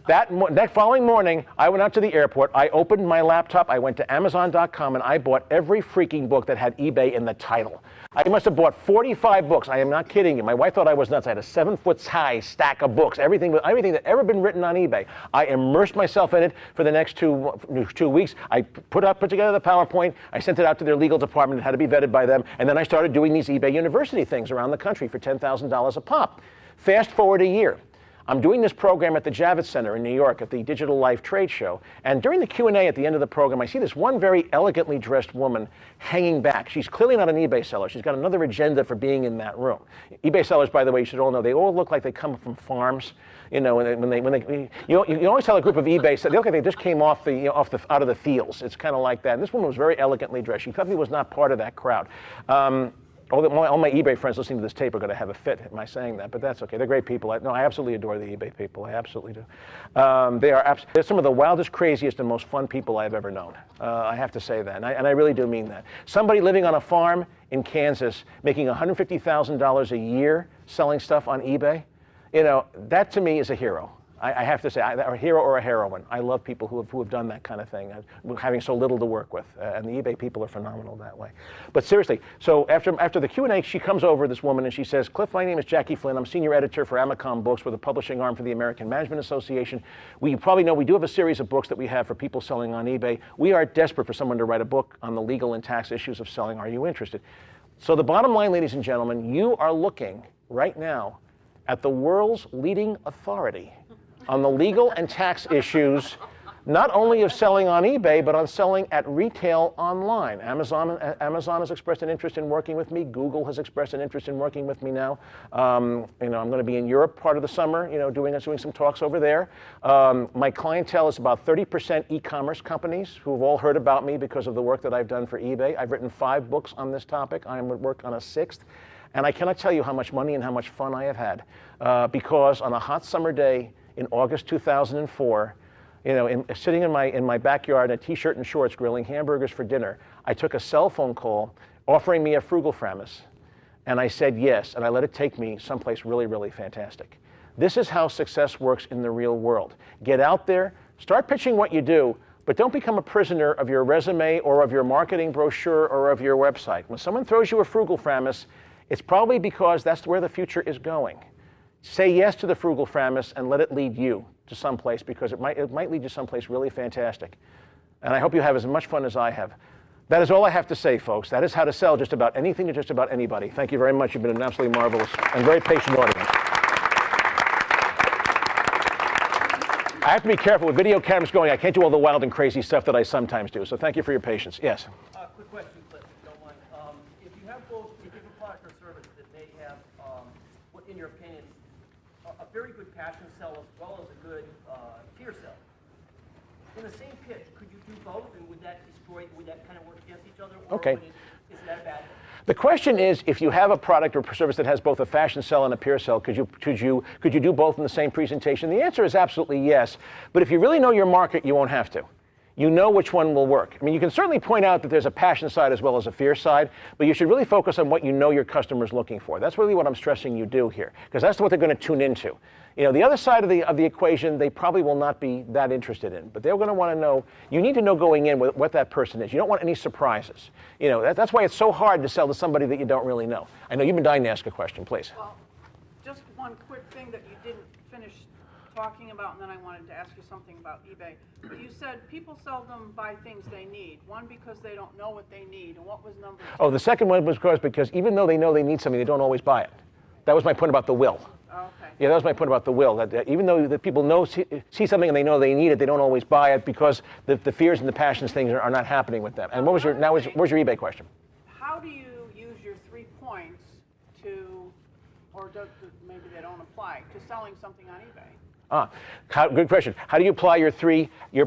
Speaker 2: That following morning, I went out to the airport, I opened my laptop, I went to Amazon.com, and I bought every freaking book that had eBay in the title. I must have bought 45 books. I am not kidding you. My wife thought I was nuts. I had a 7-foot-high stack of books, everything that ever been written on eBay. I immersed myself in it for the next two weeks. I put together the PowerPoint. I sent it out to their legal department. It had to be vetted by them. And then I started doing these eBay University things around the country for $10,000 a pop. Fast forward a year. I'm doing this program at the Javits Center in New York at the Digital Life Trade Show. And during the Q&A at the end of the program, I see this one very elegantly dressed woman hanging back. She's clearly not an eBay seller. She's got another agenda for being in that room. eBay sellers, by the way, you should all know, they all look like they come from farms. You know, you always tell a group of eBay sellers, they look like they just came out of the fields. It's kind of like that. And this woman was very elegantly dressed. She probably was not part of that crowd. All my eBay friends listening to this tape are going to have a fit at my saying that, but that's okay. They're great people. I absolutely adore the eBay people. I absolutely do. They're some of the wildest, craziest, and most fun people I've ever known. I have to say that, and I really do mean that. Somebody living on a farm in Kansas making $150,000 a year selling stuff on eBay, you know, that to me is a hero. I have to say, a hero or a heroine. I love people who have done that kind of thing, having so little to work with. And the eBay people are phenomenal that way. But seriously, so after the Q&A, she comes over, this woman, and she says, Cliff, my name is Jackie Flynn. I'm senior editor for Amicom Books. We're the publishing arm for the American Management Association. You probably know we do have a series of books that we have for people selling on eBay. We are desperate for someone to write a book on the legal and tax issues of selling. Are you interested? So the bottom line, ladies and gentlemen, you are looking right now at the world's leading authority on the legal and tax issues, not only of selling on eBay, but on selling at retail online. Amazon has expressed an interest in working with me. Google has expressed an interest in working with me now. I'm going to be in Europe part of the summer, doing some talks over there. My clientele is about 30% e-commerce companies who have all heard about me because of the work that I've done for eBay. I've written 5 books on this topic. I am at work on a 6th. And I cannot tell you how much money and how much fun I have had because on a hot summer day in August 2004, sitting in my backyard in a t-shirt and shorts grilling hamburgers for dinner, I took a cell phone call offering me a frugal framus. And I said yes, and I let it take me someplace really, really fantastic. This is how success works in the real world. Get out there, start pitching what you do, but don't become a prisoner of your resume or of your marketing brochure or of your website. When someone throws you a frugal framus, it's probably because that's where the future is going. Say yes to the frugal framus and let it lead you to someplace because it might lead you someplace really fantastic. And I hope you have as much fun as I have. That is all I have to say, folks. That is how to sell just about anything to just about anybody. Thank you very much. You've been an absolutely marvelous and very patient audience. I have to be careful with video cameras going. I can't do all the wild and crazy stuff that I sometimes do. So thank you for your patience. Yes?
Speaker 5: Quick question, Cliff, if you don't mind. If you have both, if you have a product or service that may have, what in your opinion, a very good passion sell as well as a good fear sell, in the same pitch, could you do both, and would that kind of work against each other? Or
Speaker 2: Okay.
Speaker 5: is that bad?
Speaker 2: The question is, if you have a product or service that has both a fashion sell and a peer sell, could you do both in the same presentation? The answer is absolutely yes. But if you really know your market, you won't have to. You know which one will work. I mean, you can certainly point out that there's a passion side as well as a fear side, but you should really focus on what you know your customer's looking for. That's really what I'm stressing you do here, because that's what they're going to tune into. You know, the other side of the equation, they probably will not be that interested in, but they're going to want to know. You need to know going in what that person is. You don't want any surprises. You know, that's why it's so hard to sell to somebody that you don't really know. I know you've been dying to ask a question, please.
Speaker 4: Well, just one quick thing that you didn't finish talking about, and then I wanted to ask you something about eBay. But you said people seldom buy things they need. One, because they don't know what they need, and what was number two?
Speaker 2: Oh, the second one was because even though they know they need something, they don't always buy it. That was my point about the will.
Speaker 4: Okay.
Speaker 2: Yeah, that was my point about the will. That even though the people see something and they know they need it, they don't always buy it because the fears and the passions things are not happening with them. And what was your where's your eBay question?
Speaker 4: How do you use your 3 points to, or maybe they don't apply, to selling something on eBay?
Speaker 2: Good question. How do you apply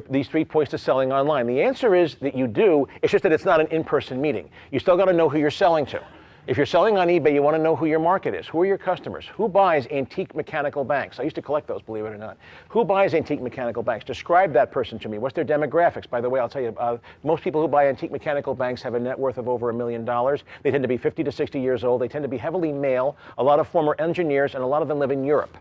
Speaker 2: these 3 points to selling online? The answer is that you do. It's just that it's not an in-person meeting. You still got to know who you're selling to. If you're selling on eBay, you want to know who your market is. Who are your customers? Who buys antique mechanical banks? I used to collect those, believe it or not. Who buys antique mechanical banks? Describe that person to me. What's their demographics? By the way, I'll tell you, most people who buy antique mechanical banks have a net worth of over $1 million. They tend to be 50 to 60 years old. They tend to be heavily male. A lot of former engineers, and a lot of them live in Europe.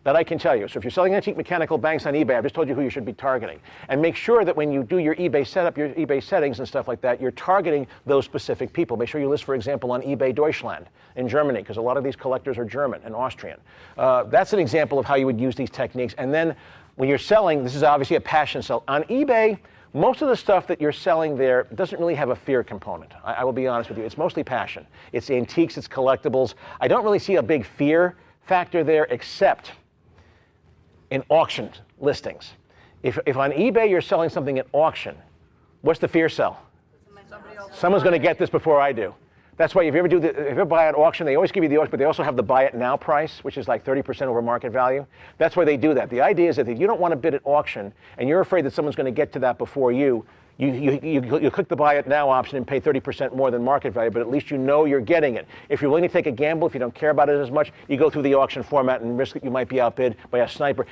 Speaker 2: That I can tell you. So if you're selling antique mechanical banks on eBay, I've just told you who you should be targeting. And make sure that when you do your eBay setup, your eBay settings and stuff like that, you're targeting those specific people. Make sure you list, for example, on eBay Deutschland in Germany, because a lot of these collectors are German and Austrian. That's an example of how you would use these techniques. And then when you're selling, this is obviously a passion sell. On eBay, most of the stuff that you're selling there doesn't really have a fear component. I will be honest with you. It's mostly passion. It's antiques, it's collectibles. I don't really see a big fear factor there, except in auction listings. If on eBay you're selling something at auction, what's the fear sell? Someone's going to get this before I do. That's why if you ever buy at auction, they always give you the auction, but they also have the buy it now price, which is like 30% over market value. That's why they do that. The idea is that if you don't want to bid at auction and you're afraid that someone's going to get to that before you click the buy it now option and pay 30% more than market value, but at least you know you're getting it. If you're willing to take a gamble, if you don't care about it as much, you go through the auction format and risk that you might be outbid by a sniper.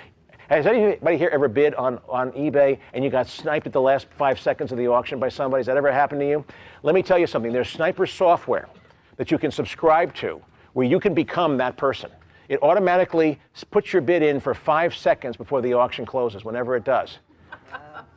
Speaker 2: Has anybody here ever bid on eBay and you got sniped at the last 5 seconds of the auction by somebody? Has that ever happened to you? Let me tell you something. There's sniper software that you can subscribe to where you can become that person. It automatically puts your bid in for 5 seconds before the auction closes, whenever it does.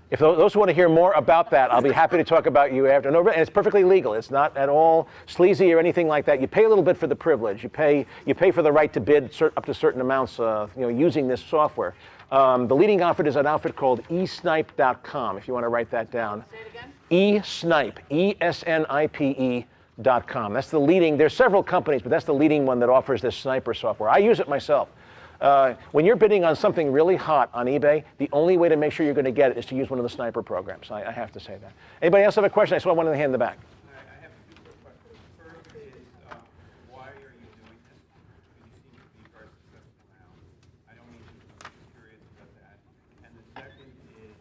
Speaker 2: If those who want to hear more about that, I'll be happy to talk about you after. And it's perfectly legal. It's not at all sleazy or anything like that. You pay a little bit for the privilege. You pay for the right to bid up to certain amounts, using this software. The leading outfit is an outfit called esnipe.com, if you want to write that down.
Speaker 4: Say it again?
Speaker 2: Esnipe, ESNIPE.com. That's the leading. There's several companies, but that's the leading one that offers this sniper software. I use it myself. When you're bidding on something really hot on eBay, the only way to make sure you're going to get it is to use one of the sniper programs. I have to say that. Anybody else have a question? I saw one in the hand in the back.
Speaker 3: I have 2 quick questions. First is, why are you doing this? Because you seem to be very successful now. I don't mean to be curious about that. And the second is,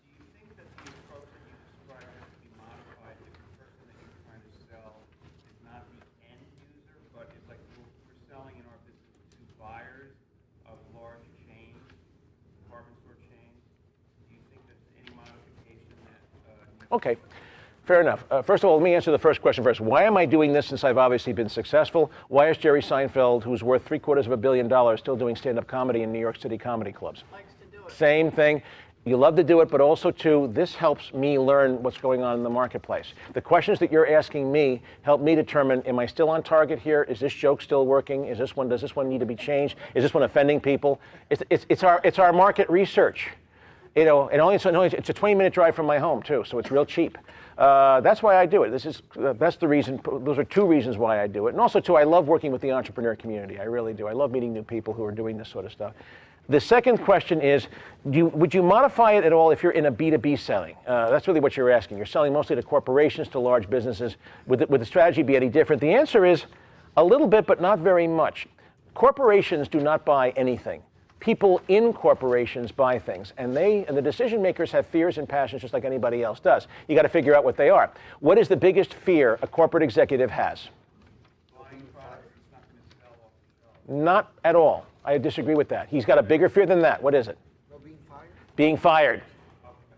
Speaker 3: do you think that the approach that you described has to be modified if the person that you're trying to sell is not the end user, but it's like we're selling in our business to buyers of large chains, department store chains? Do you think there's any modification that
Speaker 2: Okay, fair enough. First of all, let me answer the first question first. Why am I doing this since I've obviously been successful? Why is Jerry Seinfeld, who's worth $750 million, still doing stand-up comedy in New York City comedy clubs?
Speaker 4: Likes to do it.
Speaker 2: Same thing. You love to do it, but also, too, this helps me learn what's going on in the marketplace. The questions that you're asking me help me determine, am I still on target here? Is this joke still working? Does this one need to be changed? Is this one offending people? It's our market research. And it's a 20-minute drive from my home, too, so it's real cheap. That's why I do it. That's the reason. Those are 2 reasons why I do it. And also, too, I love working with the entrepreneur community. I really do. I love meeting new people who are doing this sort of stuff. The second question is, would you modify it at all if you're in a B2B selling? That's really what you're asking. You're selling mostly to corporations, to large businesses. Would the strategy be any different? The answer is a little bit, but not very much. Corporations do not buy anything people in corporations buy things, and the decision makers have fears and passions just like anybody else does. You got to figure out what they are. What is the biggest fear a corporate executive has?
Speaker 3: Buying product that's not going to sell off the shelf.
Speaker 2: Not at all. I disagree with that. He's got a bigger fear than that. What is it? Being fired.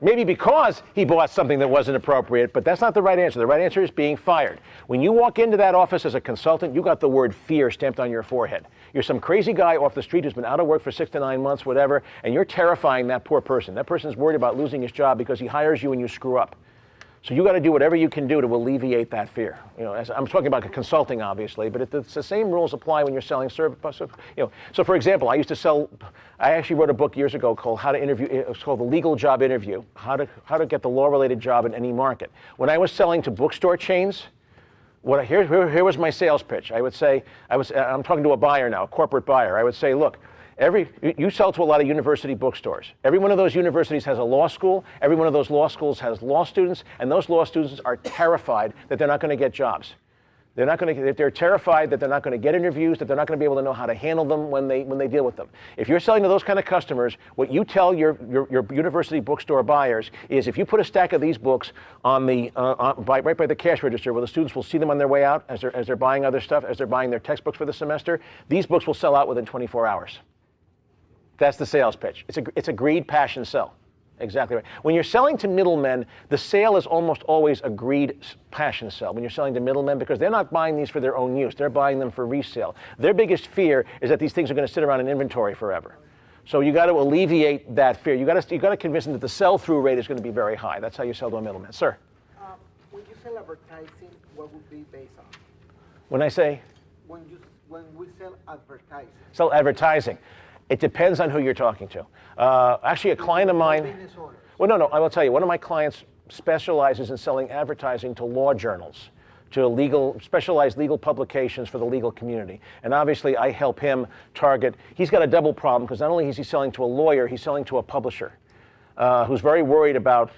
Speaker 2: Maybe because he bought something that wasn't appropriate, but that's not the right answer. The right answer is being fired. When you walk into that office as a consultant, you got the word fear stamped on your forehead. You're some crazy guy off the street who's been out of work for 6 to 9 months, whatever, and you're terrifying that poor person. That person's worried about losing his job because he hires you and you screw up. So you got to do whatever you can do to alleviate that fear. You know, I'm talking about consulting, obviously, but it's the same rules apply when you're selling service. You know, so for example, I actually wrote a book years ago called How to Interview. It's called The Legal Job Interview. How to get the law-related job in any market. When I was selling to bookstore chains, here was my sales pitch. I would say I'm talking to a buyer now, a corporate buyer. I would say, look. You sell to a lot of university bookstores. Every one of those universities has a law school. Every one of those law schools has law students, and those law students are terrified that they're not going to get jobs. They're terrified that they're not going to get interviews, that they're not going to be able to know how to handle them when they deal with them. If you're selling to those kind of customers, what you tell your university bookstore buyers is if you put a stack of these books on right by the cash register where the students will see them on their way out as they're buying other stuff, as they're buying their textbooks for the semester, these books will sell out within 24 hours. That's the sales pitch. It's a greed, passion, sell. Exactly right. When you're selling to middlemen, the sale is almost always a greed, passion sell. When you're selling to middlemen, because they're not buying these for their own use, they're buying them for resale. Their biggest fear is that these things are going to sit around in inventory forever. So you got to alleviate that fear. You got to convince them that the sell-through rate is going to be very high. That's how you sell to a middleman, sir.
Speaker 6: When you sell advertising, what would be based on?
Speaker 2: When I say
Speaker 6: When we sell advertising.
Speaker 2: sell advertising. It depends on who you're talking to. Actually, a client of mine.
Speaker 6: Business owners.
Speaker 2: Well, no. I will tell you. One of my clients specializes in selling advertising to law journals, to specialized legal publications for the legal community. And obviously, I help him target. He's got a double problem because not only is he selling to a lawyer, he's selling to a publisher. Who's very worried about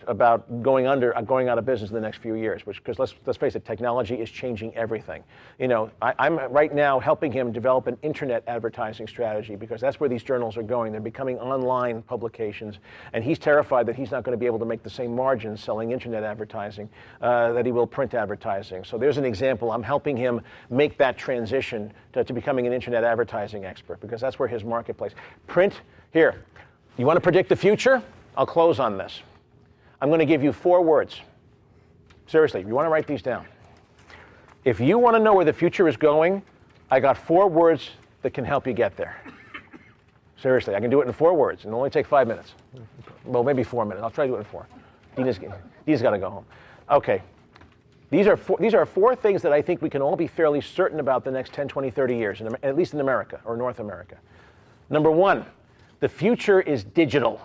Speaker 2: going out of business in the next few years, because let's face it, technology is changing everything. You know, I'm right now helping him develop an internet advertising strategy because that's where these journals are going. They're becoming online publications, and he's terrified that he's not going to be able to make the same margins selling internet advertising that he will print advertising. So there's an example. I'm helping him make that transition to becoming an internet advertising expert because that's where his marketplace. Print, here, you want to predict the future? I'll close on this. I'm going to give you 4 words. Seriously, you want to write these down. If you want to know where the future is going, I got 4 words that can help you get there. Seriously, I can do it in 4 words, and it'll only take 5 minutes. Well, maybe 4 minutes. I'll try to do it in 4. Dina's got to go home. Okay. These are 4 things that I think we can all be fairly certain about the next 10, 20, 30 years, at least in America or North America. Number 1, the future is digital.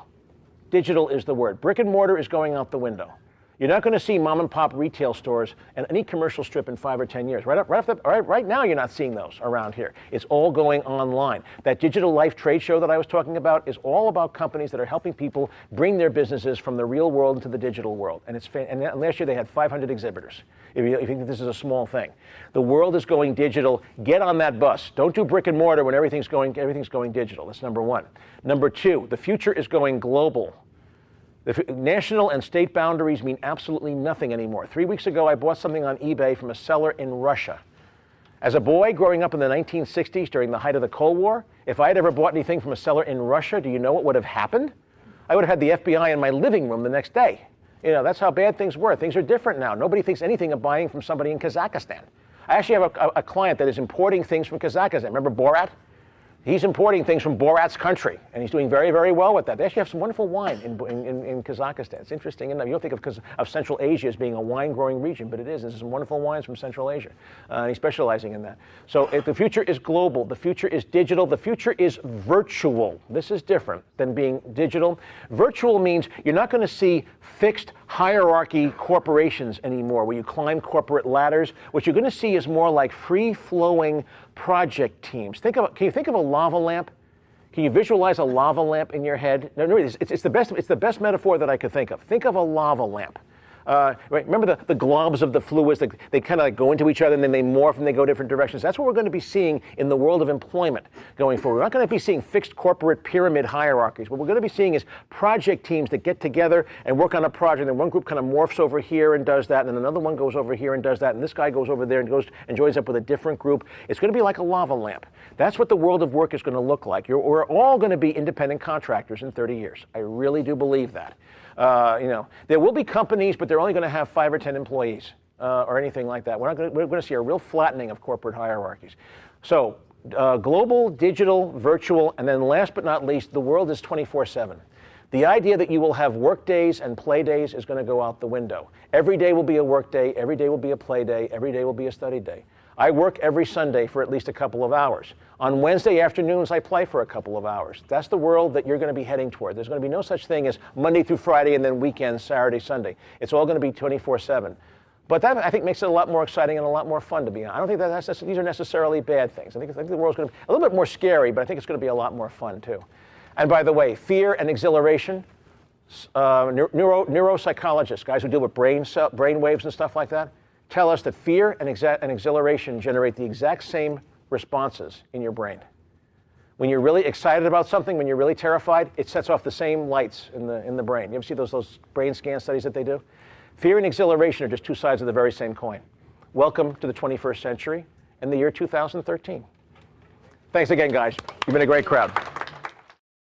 Speaker 2: Digital is the word. Brick and mortar is going out the window. You're not going to see mom and pop retail stores and any commercial strip in 5 or 10 years. Right now, you're not seeing those around here. It's all going online. That Digital Life trade show that I was talking about is all about companies that are helping people bring their businesses from the real world into the digital world. And last year they had 500 exhibitors. If you think this is a small thing, the world is going digital. Get on that bus. Don't do brick and mortar when everything's going digital. That's number 1. Number 2, the future is going global. The national and state boundaries mean absolutely nothing anymore. 3 weeks ago, I bought something on eBay from a seller in Russia. As a boy growing up in the 1960s during the height of the Cold War, if I had ever bought anything from a seller in Russia, do you know what would have happened? I would have had the FBI in my living room the next day. You know, that's how bad things were. Things are different now. Nobody thinks anything of buying from somebody in Kazakhstan. I actually have a client that is importing things from Kazakhstan. Remember Borat? He's importing things from Borat's country, and he's doing very, very well with that. They actually have some wonderful wine in Kazakhstan. It's interesting. And you don't think of Central Asia as being a wine-growing region, but it is. There's some wonderful wines from Central Asia, and he's specializing in that. So the future is global. The future is digital. The future is virtual. This is different than being digital. Virtual means you're not going to see fixed hierarchy corporations anymore, where you climb corporate ladders. What you're going to see is more like free-flowing project teams. Can you think of a lava lamp? Can you visualize a lava lamp in your head? No, it's the best metaphor that I could think of. Think of a lava lamp. Remember the globs of the fluids, they kind of like go into each other and then they morph and they go different directions. That's what we're going to be seeing in the world of employment going forward. We're not going to be seeing fixed corporate pyramid hierarchies. What we're going to be seeing is project teams that get together and work on a project, and one group kind of morphs over here and does that, and then another one goes over here and does that, and this guy goes over there and joins up with a different group. It's going to be like a lava lamp. That's what the world of work is going to look like. We're all going to be independent contractors in 30 years. I really do believe that. There will be companies, but they're only going to have 5 or 10 employees or anything like that. We're going to see a real flattening of corporate hierarchies. So global, digital, virtual, and then last but not least, the world is 24/7. The idea that you will have work days and play days is going to go out the window. Every day will be a work day, every day will be a play day, every day will be a study day. I work every Sunday for at least a couple of hours. On Wednesday afternoons, I play for a couple of hours. That's the world that you're going to be heading toward. There's going to be no such thing as Monday through Friday and then weekends, Saturday, Sunday. It's all going to be 24/7. But that, I think, makes it a lot more exciting and a lot more fun to be on. I don't think that these are necessarily bad things. I think the world's going to be a little bit more scary, but I think it's going to be a lot more fun, too. And by the way, fear and exhilaration, neuropsychologists, guys who deal with brain waves and stuff like that, tell us that fear and exhilaration generate the exact same responses in your brain. When you're really excited about something, when you're really terrified, it sets off the same lights in the brain. You ever see those brain scan studies that they do? Fear and exhilaration are just two sides of the very same coin. Welcome to the 21st century and the year 2013. Thanks again, guys. You've been a great crowd.